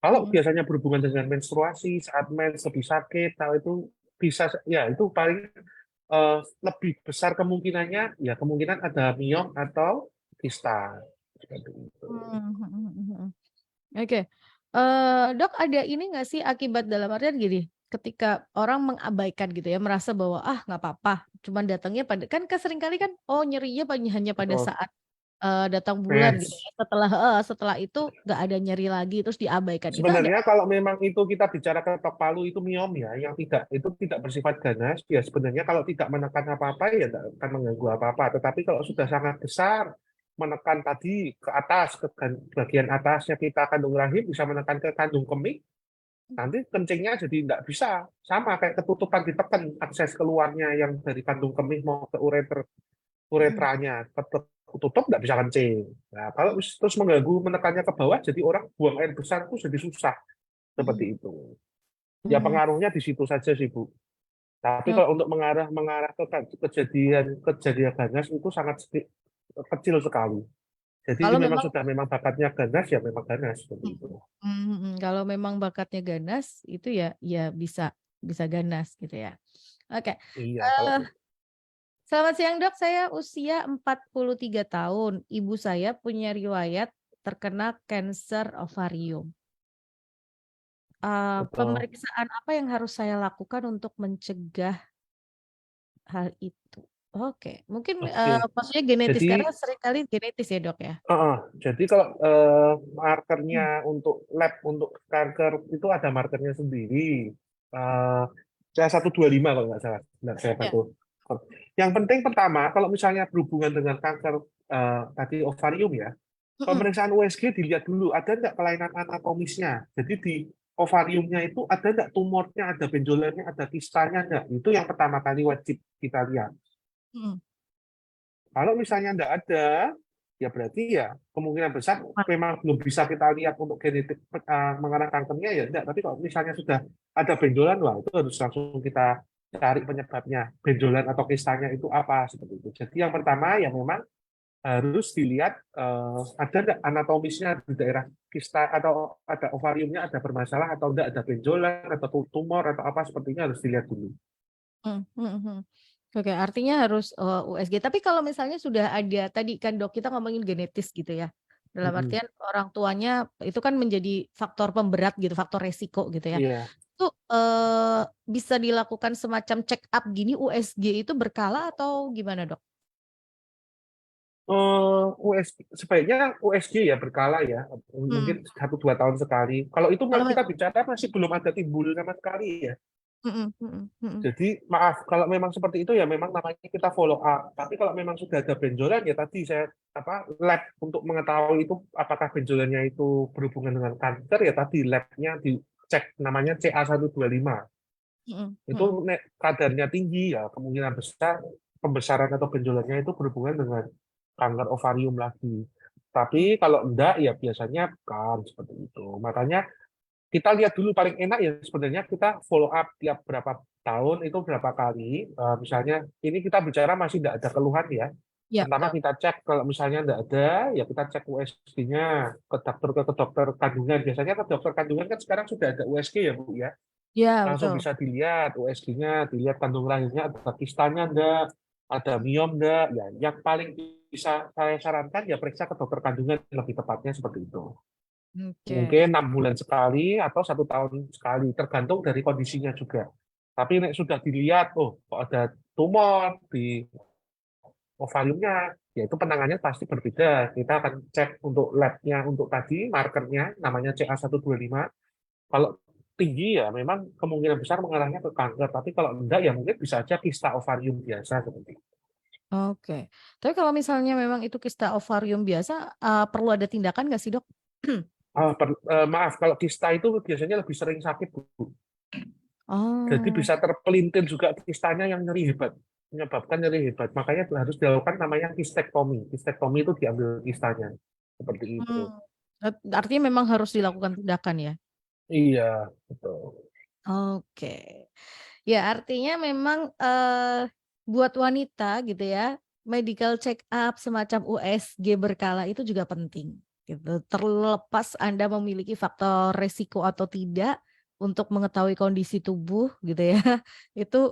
Kalau mhm. biasanya berhubungan dengan menstruasi, saat mens lebih sakit, kalau itu bisa, ya itu paling lebih besar kemungkinannya, ya kemungkinan ada miom atau kista. Seperti itu. Mmm, mhm mhm mhm. Oke, Dok, ada ini nggak sih akibat dalam artian gini, ketika orang mengabaikan gitu ya, merasa bahwa, "Ah, nggak apa-apa," cuman datangnya pada kan seringkali kan, oh nyerinya hanya pada Betul. saat datang bulan gitu Mens. ya, setelah itu nggak ada nyeri lagi, terus diabaikan. Itu ada Sebenarnya kalau memang itu kita bicara ketok palu itu miom ya, yang tidak bersifat ganas, ya sebenarnya kalau tidak menekan apa-apa ya tidak akan mengganggu apa-apa. Tetapi kalau sudah sangat besar, menekan tadi ke atas, bagian atasnya kita kandung rahim bisa menekan ke kandung kemih, nanti kencingnya jadi tidak bisa. Sama kayak ketutupan ditekan, akses keluarnya yang dari kandung kemih mau ke Mhm, uretranya tertutup nggak bisa kencing. Nah, kalau terus mengganggu menekannya ke bawah, jadi orang buang air besar itu jadi susah mhm, seperti itu. Ya mmm, pengaruhnya di situ saja sih Bu. Tapi oke. kalau untuk mengarah mengarah ke kejadian kejadian ganas itu sangat kecil sekali. Jadi Kalau memang memang sudah memang bakatnya ganas ya memang ganas seperti mhm, itu. kalau memang bakatnya ganas itu ya ya bisa bisa ganas gitu ya. Oke, Iya, kalau eee, selamat siang Dok, saya usia 43 tahun. Ibu saya punya riwayat terkena kanker ovarium. betul. Pemeriksaan apa yang harus saya lakukan untuk mencegah hal itu? Oke, mungkin, Oke. maksudnya genetis, karena Jadi seringkali genetis ya, Dok, ya? jadi kalau markernya Mmm, untuk lab untuk kanker itu ada markernya sendiri. Eh, CA125 kalau nggak salah, nggak saya iya, betul. Yang penting pertama, kalau misalnya berhubungan dengan kanker tadi ovarium ya, mhm, pemeriksaan USG dilihat dulu ada nggak kelainan anatomisnya. Jadi di ovariumnya itu ada nggak tumornya, ada benjolannya, ada kistanya nggak. Itu yang pertama kali wajib kita lihat. mhm. Kalau misalnya nggak ada, ya berarti ya kemungkinan besar memang belum bisa kita lihat untuk genetik mengarah kankernya ya enggak. Tapi kalau misalnya sudah ada benjolan, wah itu harus langsung kita cari penyebabnya. Benjolan atau kistanya itu apa seperti itu. Jadi yang pertama ya memang harus dilihat ada nggak anatomisnya di daerah kista atau ada ovariumnya ada bermasalah atau enggak, ada benjolan atau tumor atau apa sepertinya harus dilihat dulu. Mhm, mhm, mhm. Oke, artinya harus, USG. Tapi kalau misalnya sudah ada tadi kan Dok, kita ngomongin genetis gitu ya, dalam Mm-mm. artian orang tuanya itu kan menjadi faktor pemberat gitu, faktor resiko gitu ya. Iya. Itu, bisa dilakukan semacam check up gini USG itu berkala atau gimana, Dok? Sebaiknya USG ya berkala ya, Mmm, mungkin 1-2 tahun sekali. Kalau itu kalau kita memang bicara masih belum ada timbul sama sekali ya. mhm, mhm, mhm, Jadi maaf kalau memang seperti itu ya memang namanya kita follow up. Tapi kalau memang sudah ada benjolan ya tadi saya lab untuk mengetahui itu apakah benjolannya itu berhubungan dengan kanker ya tadi labnya dicek namanya CA125. mhm, Itu mhm, kadarnya tinggi ya kemungkinan besar pembesaran atau benjolannya itu berhubungan dengan kanker ovarium lagi. mmm, Tapi kalau enggak ya biasanya bukan seperti itu. Makanya kita lihat dulu paling enak ya sebenarnya kita follow up tiap berapa tahun itu berapa kali. Misalnya ini kita bicara masih tidak ada keluhan ya. iya Pertama betul. kita cek kalau misalnya tidak ada ya kita cek USG-nya ke dokter kandungan. Biasanya ke dokter kandungan kan sekarang sudah ada USG ya Bu ya. Iya Langsung betul. bisa dilihat USG-nya, dilihat kandung rahimnya ada kistanya enggak, ada miom enggak. Ya, yang paling bisa saya sarankan ya periksa ke dokter kandungan lebih tepatnya seperti itu. Oke. Mungkin 6 bulan sekali atau 1 tahun sekali, tergantung dari kondisinya juga. Tapi nek sudah dilihat, oh kok ada tumor di ovariumnya, ya itu penanganannya pasti berbeda. Kita akan cek untuk labnya untuk tadi markernya namanya CA125. Kalau tinggi ya memang kemungkinan besar mengarahnya ke kanker, tapi kalau enggak ya mungkin bisa aja kista ovarium biasa seperti itu. Oke. Tapi kalau misalnya memang itu kista ovarium biasa, perlu ada tindakan nggak sih, Dok? Maaf, kalau kista itu biasanya lebih sering sakit, Bu. Jadi Oh, bisa terpelintir juga kistanya yang nyeri hebat, menyebabkan nyeri hebat. Makanya harus dilakukan namanya kistektomi. Kistektomi itu diambil kistanya, seperti itu. mmm, artinya memang harus dilakukan tindakan ya? Iya, betul. Oke. Ya artinya memang, buat wanita gitu ya, medical check up semacam USG berkala itu juga penting, gitu. Terlepas Anda memiliki faktor resiko atau tidak untuk mengetahui kondisi tubuh gitu ya, itu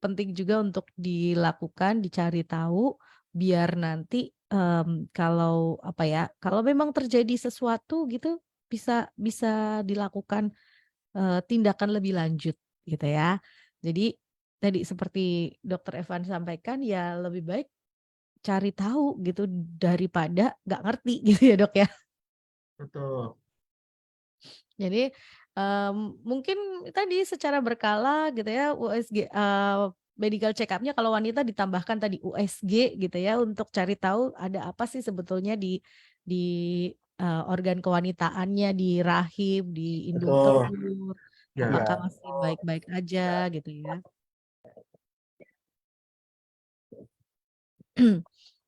penting juga untuk dilakukan, dicari tahu, biar nanti, kalau apa ya, kalau memang terjadi sesuatu gitu, bisa bisa dilakukan tindakan lebih lanjut gitu ya. Jadi tadi seperti Dokter Evan sampaikan ya lebih baik cari tahu gitu daripada nggak ngerti gitu ya Dok ya. Betul. Jadi, mungkin tadi secara berkala gitu ya USG, medical check up-nya kalau wanita ditambahkan tadi USG gitu ya untuk cari tahu ada apa sih sebetulnya di, organ kewanitaannya, di rahim, di indung Betul. telur, Ya. apakah masih baik-baik aja gitu ya.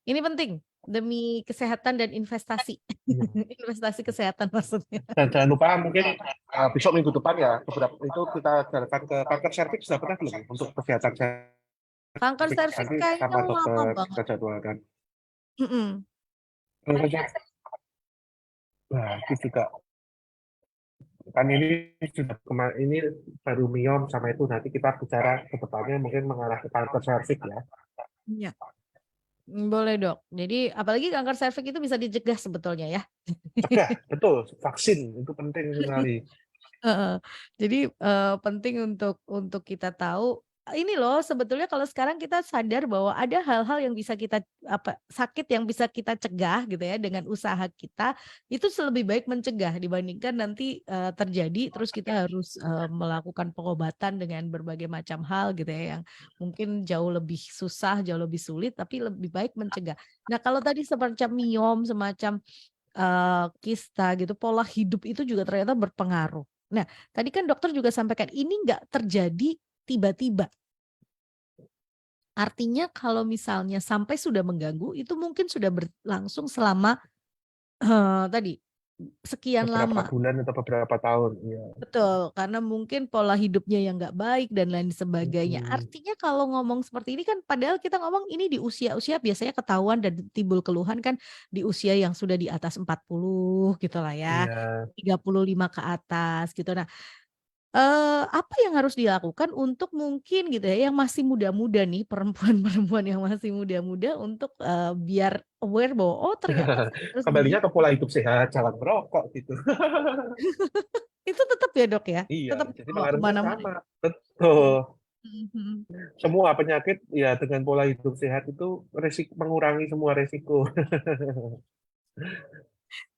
Ini penting demi kesehatan dan investasi. Iya. Investasi kesehatan maksudnya. Dan jangan lupa mungkin besok minggu depan ya beberapa itu kita jalankan ke kanker serviks sudah pernah belum untuk kesehatan Kanker serviks serviks nanti kayaknya sama lama dokter banget. kita jadwalkan. Mhm. Kanker serviks, nah itu juga kan ini baru miom sama itu nanti kita bicara ke depannya mungkin mengarah ke kanker serviks ya. Iya. Boleh Dok. Jadi apalagi kanker serviks itu bisa dicegah sebetulnya ya. Cegah, betul, vaksin itu penting sekali. Heeh. Jadi, penting untuk kita tahu, ini loh sebetulnya kalau sekarang kita sadar bahwa ada hal-hal yang bisa kita sakit yang bisa kita cegah gitu ya dengan usaha kita, itu lebih baik mencegah dibandingkan nanti, terjadi terus kita harus, melakukan pengobatan dengan berbagai macam hal gitu ya yang mungkin jauh lebih susah, jauh lebih sulit tapi lebih baik mencegah. Nah kalau tadi semacam miom, semacam kista gitu, pola hidup itu juga ternyata berpengaruh. Nah, tadi kan dokter juga sampaikan ini nggak terjadi tiba-tiba. Artinya kalau misalnya sampai sudah mengganggu, itu mungkin sudah berlangsung selama, tadi, sekian Beberapa lama. bulan atau beberapa tahun, iya. Betul, karena mungkin pola hidupnya yang nggak baik dan lain sebagainya. Mm-mm. Artinya kalau ngomong seperti ini kan padahal kita ngomong ini di usia-usia biasanya ketahuan dan timbul keluhan kan di usia yang sudah di atas 40 gitu lah ya, Iya. 35 ke atas gitu. Nah, apa yang harus dilakukan untuk mungkin gitu ya yang masih muda-muda nih, perempuan-perempuan yang masih muda-muda untuk, biar aware bahwa, oh ternyata saya harus Kembalinya ke begini. pola hidup sehat, jangan merokok gitu. Itu tetap ya Dok ya? Iya, Tetap jadi dibawa ke pengaruhnya mana-mana sama. ya? Betul. Mhm. Mhm mhm. Semua penyakit ya dengan pola hidup sehat itu mengurangi semua resiko.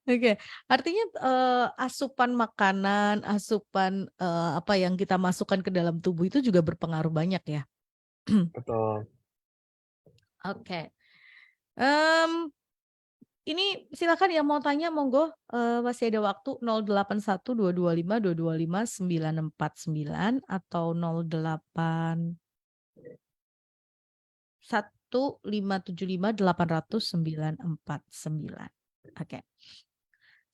Oke, artinya, asupan makanan, asupan, apa yang kita masukkan ke dalam tubuh itu juga berpengaruh banyak ya? Betul. Oke, mmm, ini silakan yang mau tanya monggo, masih ada waktu 081225225949 atau 08157575800949. Oke.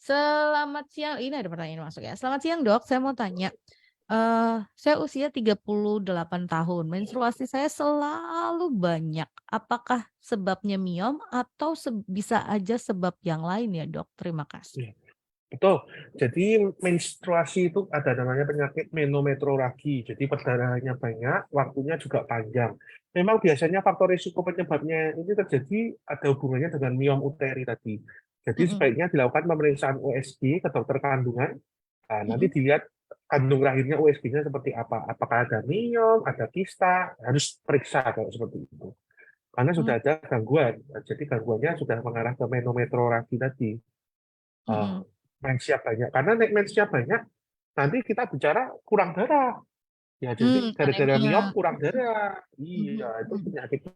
Selamat siang, ini ada pertanyaan masuk ya. Selamat siang Dok, saya mau tanya, saya usia 38 tahun, menstruasi saya selalu banyak. Apakah sebabnya miom atau bisa aja sebab yang lain ya Dok? Terima kasih. Iya, betul. Jadi menstruasi itu ada namanya penyakit menometroragi. Jadi perdarahannya banyak, waktunya juga panjang. Memang biasanya faktor risiko penyebabnya ini terjadi ada hubungannya dengan miom uteri tadi. Jadi Mhm sebaiknya dilakukan pemeriksaan USG ke dokter kandungan. Nah, nanti mhm dilihat kandung rahimnya USG-nya seperti apa. Apakah ada miom, ada kista, harus periksa kalau seperti itu. Karena sudah mhm ada gangguan. Nah, jadi gangguannya sudah mengarah ke menometroragi tadi. Eh, mhm. mensnya banyak. Karena mensnya banyak, nanti kita bicara kurang darah. Ya, jadi gara-gara miom Anemia. kurang darah. Iya, Mhm itu mhm penyakitnya.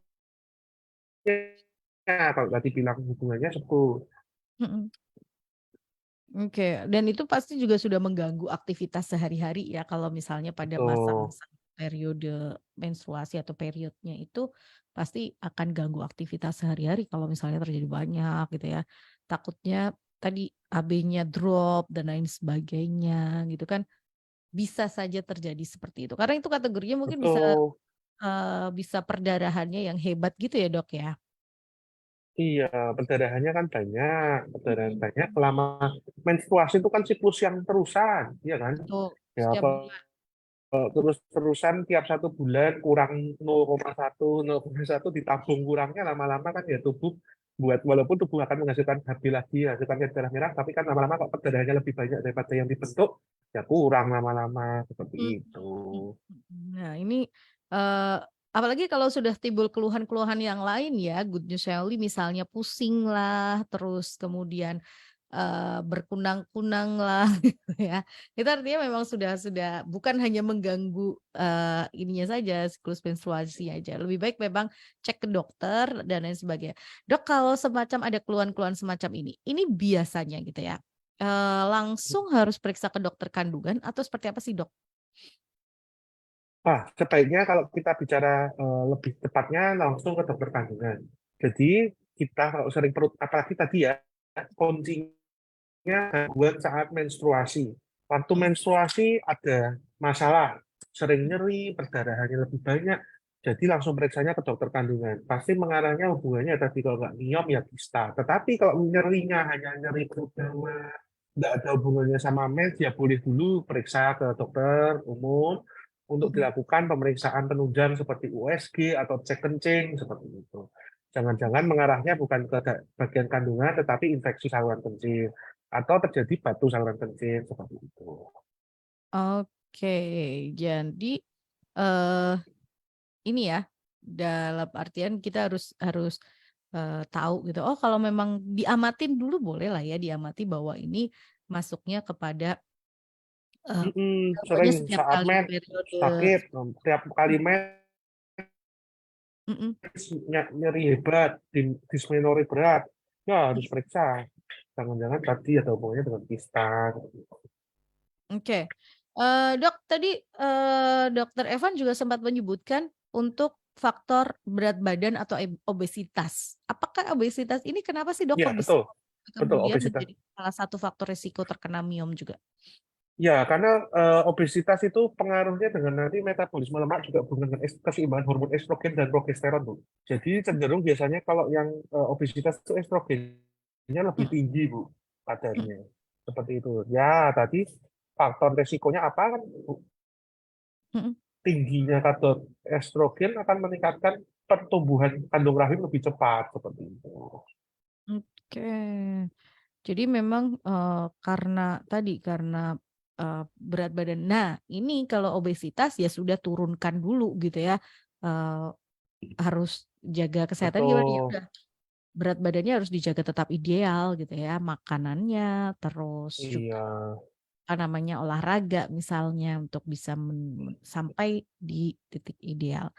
Kalau tadi bilang hubungannya sebut. mhm. Oke, dan itu pasti juga sudah mengganggu aktivitas sehari-hari ya kalau misalnya pada Betul. masa-masa periode menstruasi atau periodnya itu pasti akan ganggu aktivitas sehari-hari kalau misalnya terjadi banyak gitu ya. Takutnya tadi AB-nya drop dan lain sebagainya gitu kan, bisa saja terjadi seperti itu. Karena itu kategorinya mungkin bisa, Betul. bisa perdarahannya yang hebat gitu ya, Dok, ya? Iya, perdarahannya kan banyak. Perdarahan Mhm, banyak. Selama menstruasi itu kan siklus yang terusan. Iya kan? betul, Ya, setiap apa bulan. terus-terusan tiap 1 bulan kurang 0,1 ditabung kurangnya lama-lama kan ya tubuh buat walaupun tubuh akan menghasilkan HB lagi hasilkan darah merah tapi kan lama-lama kok perdarahannya lebih banyak daripada yang dibentuk ya kurang lama-lama seperti Mhm itu. mhm mhm. Nah ini, eee, apalagi kalau sudah timbul keluhan-keluhan yang lain ya, good news family misalnya pusing lah, terus kemudian, berkunang-kunang lah gitu ya. Itu artinya memang sudah bukan hanya mengganggu, ininya saja, siklus menstruasi aja. Lebih baik memang cek ke dokter dan lain sebagainya. Dok, kalau semacam ada keluhan-keluhan semacam ini biasanya gitu ya, langsung harus periksa ke dokter kandungan atau seperti apa sih, Dok? Sebaiknya kalau kita bicara lebih tepatnya langsung ke dokter kandungan. Jadi kita kalau sering perut, apalagi tadi ya, kuncinya gangguan saat menstruasi. Waktu Mhm, menstruasi ada masalah, sering nyeri, perdarahannya lebih banyak, jadi langsung periksanya ke dokter kandungan. Pasti mengarahnya hubungannya tadi kalau nggak miom ya kista. Tetapi kalau nyerinya hanya nyeri perut bawah, nggak ada hubungannya sama mens, ya boleh dulu periksa ke dokter umum untuk mhm. dilakukan pemeriksaan penunjang seperti USG atau cek kencing seperti itu. Jangan-jangan mengarahnya bukan ke bagian kandungan tetapi infeksi saluran kencing atau terjadi batu saluran kencing seperti itu. Oke, jadi, eee, ini ya, dalam artian kita harus, tahu gitu, oh kalau memang diamatin dulu boleh lah ya, diamati bahwa ini masuknya kepada, eee, gangguannya Sering setiap saat kali mens periode. sakit, tiap kali Mhm, mens mhm, nyeri hebat, dismenori berat, ya harus mhm. periksa. Jangan-jangan tadi ada hubungannya dengan kista. Oke, Dok, tadi, Dokter Evan juga sempat menyebutkan untuk faktor berat badan atau obesitas. Apakah obesitas ini kenapa sih, Dok, Ya, kok bisa betul, betul kemudian obesitas. menjadi salah satu faktor risiko terkena miom juga? Ya, karena obesitas itu pengaruhnya dengan nanti metabolisme lemak juga berhubungan dengan keseimbangan hormon estrogen dan progesteron, Bu. Jadi cenderung biasanya kalau yang obesitas itu estrogennya lebih Mhm, tinggi, Bu, mhm, kadarnya. Seperti itu. Ya, tadi faktor resikonya apa kan, Bu? mhm. Tingginya kadar estrogen akan meningkatkan pertumbuhan kandung rahim lebih cepat, seperti itu. Oke. Jadi memang, karena, berat badan. Nah, ini kalau obesitas ya sudah turunkan dulu gitu ya, eee, harus jaga kesehatan gimana, ya Betul. udah berat badannya harus dijaga tetap ideal gitu ya, makanannya, terus juga, Iya. apa namanya, olahraga misalnya untuk bisa sampai di titik ideal.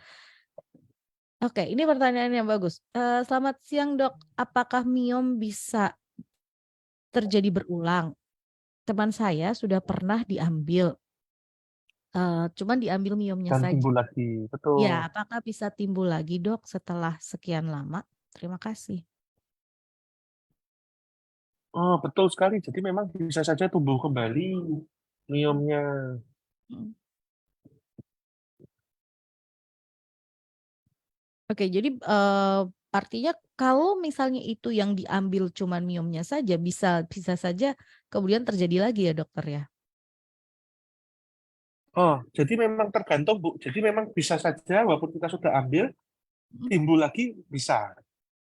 Oke, ini pertanyaan yang bagus. Selamat siang, Dok. Apakah miom bisa terjadi berulang? Teman saya sudah pernah diambil, cuman diambil miomnya Dan saja. timbul lagi. Ya, Betul. apakah bisa timbul lagi, Dok, setelah sekian lama? Terima kasih. Oh, betul sekali. Jadi memang bisa saja tumbuh kembali Mhm, miomnya. mhm. Oke, jadi, artinya kalau misalnya itu yang diambil cuman miomnya saja, bisa bisa saja kemudian terjadi lagi ya, Dokter, ya? Oh, jadi memang tergantung, Bu. Jadi memang bisa saja walaupun kita sudah ambil, Mhm, timbul lagi bisa.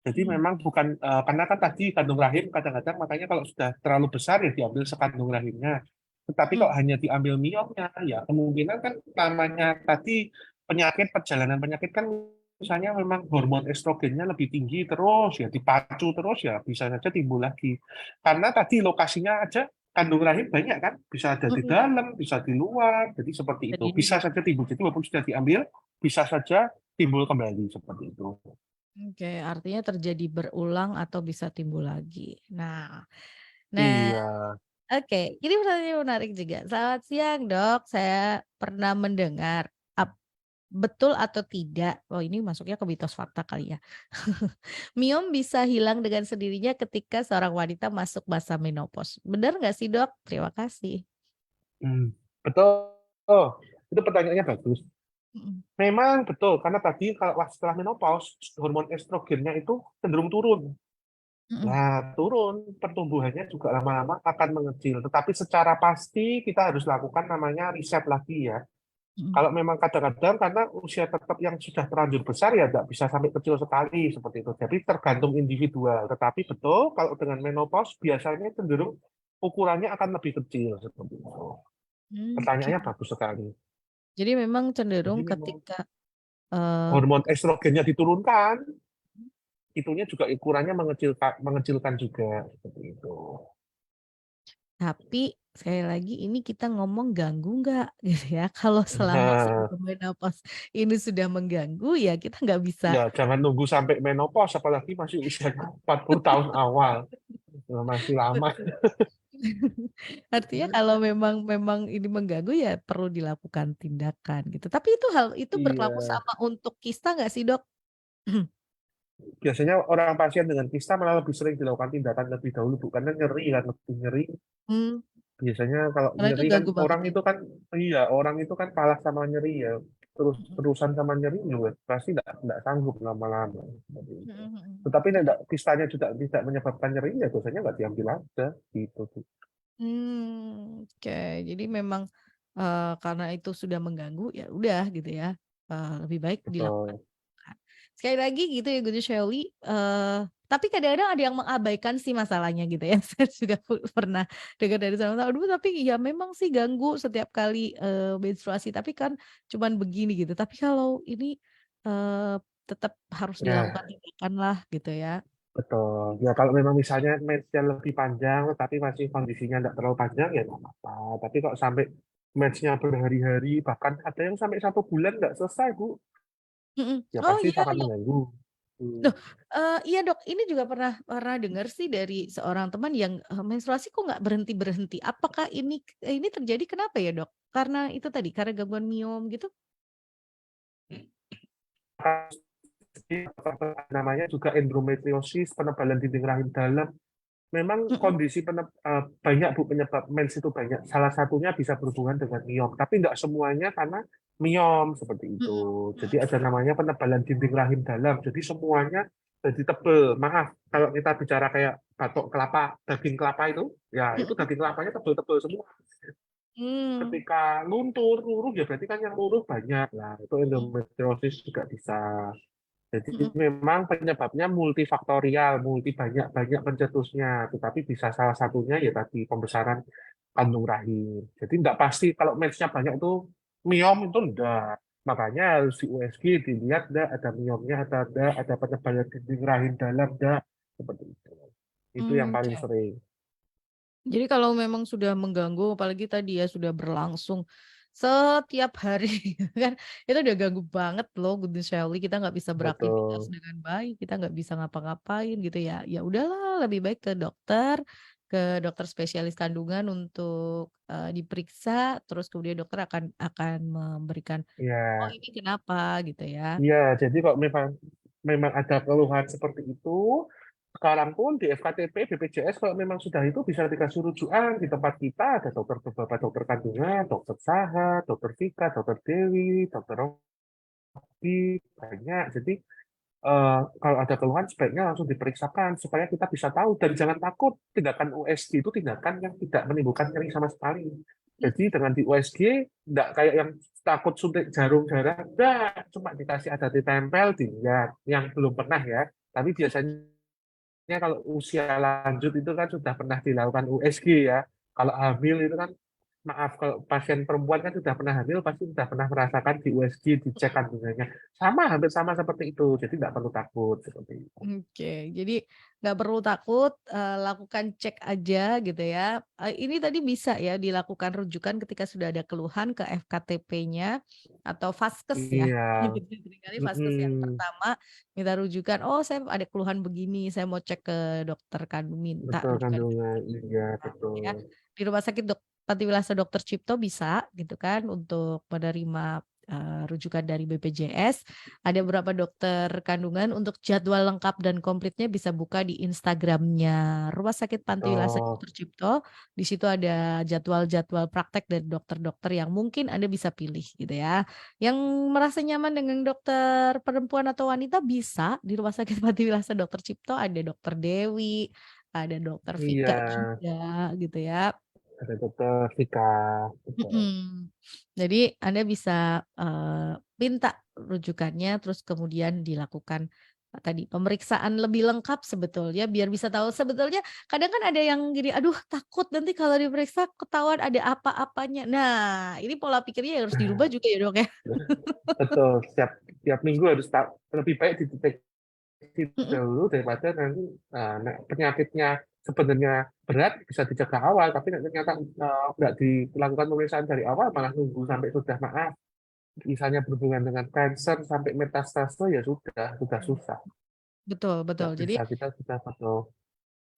Jadi mhm, memang bukan, karena kan tadi kandung rahim kadang-kadang makanya kalau sudah terlalu besar ya diambil sekandung rahimnya. Tetapi kalau mhm, hanya diambil miomnya, ya kemungkinan kan namanya tadi penyakit, perjalanan penyakit kan misalnya memang hormon estrogennya lebih tinggi terus ya dipacu terus ya bisa saja timbul lagi. Karena tadi lokasinya aja kandung rahim banyak kan, bisa ada di mhm. dalam, bisa di luar, jadi seperti itu. Jadi ini Bisa saja timbul. Jadi walaupun sudah diambil, bisa saja timbul kembali seperti itu. oke, artinya terjadi berulang atau bisa timbul lagi. Nah, Iya. oke, ini pertanyaan menarik juga. Selamat siang, Dok. Saya pernah mendengar, betul atau tidak, oh ini masuknya ke mitos fakta kali ya. Miom bisa hilang dengan sendirinya ketika seorang wanita masuk masa menopause. Benar nggak sih, Dok? Terima kasih. Betul. Oh, itu pertanyaannya bagus. Mhm, Memang betul, karena tadi kalau setelah menopause, hormon estrogennya itu cenderung turun. mhm, Nah, turun, pertumbuhannya juga lama-lama akan mengecil. Tetapi secara pasti kita harus lakukan namanya riset lagi ya. mhm. Kalau memang kadang-kadang karena usia tetap yang sudah terlanjur besar ya tidak bisa sampai kecil sekali seperti itu. Jadi tergantung individual. Tetapi betul kalau dengan menopause biasanya cenderung ukurannya akan lebih kecil seperti itu. Oke. Pertanyaannya bagus sekali. Jadi memang Jadi cenderung memang ketika, eee Hormon estrogennya diturunkan, itunya juga ukurannya mengecilkan juga, seperti itu. Tapi sekali lagi ini kita ngomong ganggu nggak gitu ya. Kalau selama Nah, sebelum menopause ini sudah mengganggu ya kita nggak bisa. ya jangan nunggu sampai menopause, apalagi masih usianya 40 tahun awal. Masih lama. Artinya kalau memang memang ini mengganggu ya perlu dilakukan tindakan gitu. Tapi itu hal itu berlaku Iya. sama untuk kista nggak sih, Dok? Biasanya orang pasien dengan kista malah lebih sering dilakukan tindakan lebih dahulu, Bu, karena nyeri kan, lebih nyeri. Mmm, Biasanya kalau karena itu nyeri kan ganggu banget orang ya? itu kan, iya, orang itu kan kalah sama nyeri ya. Terus Mhm, terusan sama nyeri juga pasti nggak sanggup lama-lama. Seperti itu. mhm mhm. Tetapi tidak, kistanya juga tidak menyebabkan nyeri, ya dosanya nggak diambil aja gitu, Bu. Oke. Jadi memang, karena itu sudah mengganggu, ya udah gitu ya, lebih baik dilakukan. Betul. Sekali lagi gitu ya Good Shelley, tapi kadang-kadang ada yang mengabaikan sih masalahnya gitu ya. Saya juga pernah dengar dari salah satu, "Aduh tapi ya memang sih ganggu setiap kali, menstruasi, tapi kan cuman begini," gitu. Tapi kalau ini, tetap harus Nah, dilakukan tindakan lah gitu ya. betul. Ya kalau memang misalnya match-nya lebih panjang, tapi masih kondisinya nggak terlalu panjang, ya nggak apa-apa. Tapi kok sampai match-nya berhari-hari, bahkan ada yang sampai 1 bulan nggak selesai, Bu, Mhm. ya Oh pasti iya sangat iya. mengganggu. Hmm. Loh, iya Dok, ini juga pernah pernah dengar sih dari seorang teman yang, menstruasi kok nggak berhenti-berhenti. Apakah ini terjadi kenapa ya Dok? Karena itu tadi, karena gangguan miom gitu? Namanya juga endometriosis, penebalan dinding rahim dalam. Memang Mhm kondisi banyak, Bu, penyebab mens itu banyak. Salah satunya bisa berhubungan dengan miom, tapi tidak semuanya karena miom seperti mhm itu. Jadi mhm ada namanya penebalan dinding rahim dalam. Jadi semuanya jadi tebel. Maaf, kalau kita bicara kayak batok kelapa, daging kelapa ya itu mhm. daging kelapanya tebel-tebel semua. Mmm, Ketika luntur, luruh, ya berarti kan yang luruh banyak. Nah, itu mhm endometriosis juga bisa. Jadi mhm memang penyebabnya multifaktorial, banyak pencetusnya, tetapi bisa salah satunya ya tadi pembesaran kandung rahim. Jadi enggak pasti kalau match-nya banyak itu miom itu enggak. Makanya harus di USG dilihat enggak ada miomnya, ada penebalan dinding rahim dalam enggak, seperti itu. Itu yang paling oke. sering. Jadi kalau memang sudah mengganggu, apalagi tadi ya sudah berlangsung setiap hari gitu kan, itu udah ganggu banget loh Good Shelley, kita nggak bisa beraktivitas Betul. dengan baik, kita nggak bisa ngapa-ngapain gitu ya. Ya udahlah lebih baik ke dokter spesialis kandungan untuk, diperiksa, terus kemudian dokter akan memberikan, "Oh Ya, ini kenapa?" Gitu ya. iya, jadi kok memang memang ada keluhan seperti itu, sekarang pun di FKTP, BPJS kalau memang sudah itu bisa dikasih rujukan di tempat kita, ada beberapa dokter kandungan, dokter Saha, dokter Vika, dokter Dewi, dokter Robi, banyak. Jadi kalau ada keluhan sebaiknya langsung diperiksakan supaya kita bisa tahu, dan jangan takut, tindakan USG itu tindakan yang tidak menimbulkan nyeri sama sekali. Jadi dengan di USG enggak kayak yang takut suntik jarum darah, enggak, cuma dikasih ada ditempel, dilihat. Yang belum pernah ya, tapi biasanya kalau usia lanjut itu kan sudah pernah dilakukan USG ya. Kalau hamil itu kan, maaf, kalau pasien perempuan kan sudah pernah hamil pasti sudah pernah merasakan di USG, dicek kandungannya. Sama, hampir sama seperti itu. Jadi tidak perlu takut seperti itu. Oke, jadi nggak perlu takut, lakukan cek aja gitu ya. Ini tadi bisa ya dilakukan rujukan ketika sudah ada keluhan ke FKTP-nya atau Vaskes ya. Iya, Seringkali Vaskes yang mm-mm. pertama minta rujukan, "Oh saya ada keluhan begini, saya mau cek ke dokter minta Betul rujukan ke kandungan. dokter Iya, kandungan," gitu betul. ya. Di Rumah Sakit Pantiwilasa Dokter Cipto bisa gitu kan untuk menerima, rujukan dari BPJS. Ada beberapa dokter kandungan untuk jadwal lengkap dan komplitnya bisa buka di Instagramnya Rumah Sakit Pantiwilasa Oh, Dokter Cipto. Di situ ada jadwal-jadwal praktek dari dokter-dokter yang mungkin Anda bisa pilih gitu ya. Yang merasa nyaman dengan dokter perempuan atau wanita bisa di Rumah Sakit Pantiwilasa Dokter Cipto ada Dokter Dewi, ada Dokter iya, Vika juga gitu ya. ada dokter Vika. Betul. Mhm. Jadi Anda bisa, minta rujukannya terus kemudian dilakukan, tadi pemeriksaan lebih lengkap sebetulnya biar bisa tahu sebetulnya kadang kan ada yang gini, "Aduh takut nanti kalau diperiksa ketahuan ada apa-apanya." Nah ini pola pikirnya yang harus dirubah juga ya, Dok, ya? Betul, siap. tiap minggu harus lebih baik dideteksi Mm-mm. dahulu daripada nanti penyakitnya sebenarnya berat bisa dicegah awal, tapi nanti ternyata nggak dilakukan pemeriksaan dari awal malah nunggu sampai sudah maaf, misalnya berhubungan dengan kanker sampai metastase ya sudah susah, Betul, nggak betul. Jadi bisa kita sudah betul.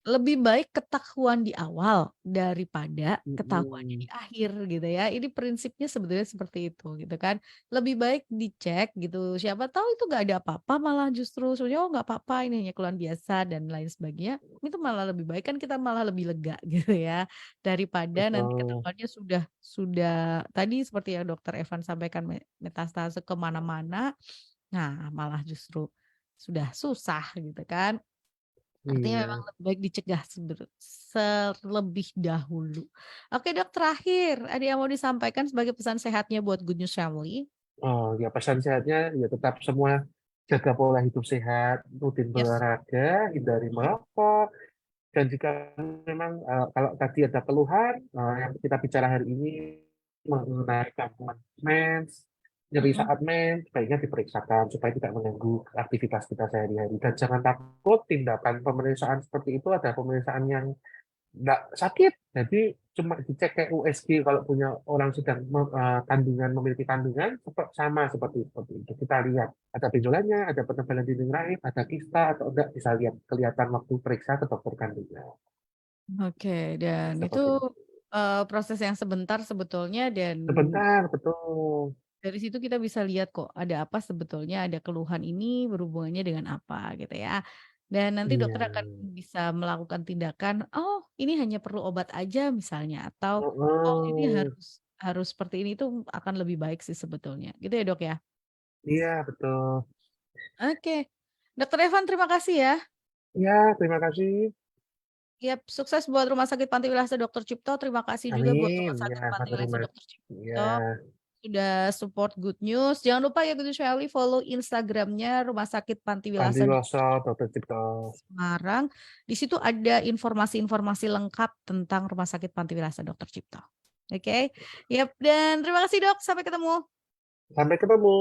lebih baik ketahuan di awal daripada ketahuannya di Mm-mm. akhir gitu ya. Ini prinsipnya sebetulnya seperti itu gitu kan. Lebih baik dicek gitu. Siapa tahu itu nggak ada apa-apa malah justru sebenarnya oh nggak apa-apa ini hanya keluhan biasa dan lain sebagainya. Itu malah lebih baik kan kita malah lebih lega gitu ya daripada nanti Betul. ketahuannya sudah tadi seperti yang Dokter Evan sampaikan metastase kemana-mana. Nah malah justru sudah susah gitu kan. Artinya memang Iya. lebih baik dicegah terlebih dahulu. Oke dok, terakhir ada yang mau disampaikan sebagai pesan sehatnya buat Good News Family? Oh ya, pesan sehatnya ya tetap semua jaga pola hidup sehat, rutin Yes. berolahraga, hindari merokok, dan jika memang kalau tadi ada keluhan yang kita bicara hari ini mengenai gangguan mens, nyeri Mm-mm. saat mens, baiknya diperiksakan supaya tidak mengganggu aktivitas kita sehari-hari. Dan jangan takut tindakan pemeriksaan seperti itu, ada pemeriksaan yang nggak sakit, jadi cuma dicek kayak USG kalau punya orang sedang memiliki kandungan sama seperti itu. Kita lihat ada benjolannya, ada penebalan dinding rahim, ada kista atau enggak, bisa lihat kelihatan waktu periksa ke dokter kandungan. Oke, dan itu Seperti itu. proses yang sebentar sebetulnya dan Sebentar, betul. dari situ kita bisa lihat kok ada apa sebetulnya ada keluhan ini berhubungannya dengan apa gitu ya. Dan nanti Iya. dokter akan bisa melakukan tindakan, oh ini hanya perlu obat aja misalnya atau oh ini Oh, harus harus seperti ini tuh akan lebih baik sih sebetulnya. Gitu ya, Dok ya. iya betul. Oke. Dokter Evan terima kasih ya. Iya, terima kasih. Yap, sukses buat Rumah Sakit Panti Wilasa Dr. Cipto. Terima kasih juga buat Amin. Rumah Ya, Sakit Panti Wilasa terima. Dr. Iya. Cipto. Sudah support Good News. Jangan lupa ya Good News Family follow Instagramnya Rumah Sakit Panti Andi Wilasa Dr. Loso, Dokter Cipto. Semarang. Di situ ada informasi-informasi lengkap tentang Rumah Sakit Panti Wilasa Dr. Cipto. Oke. Yap, dan terima kasih Dok. Sampai ketemu. Sampai ketemu.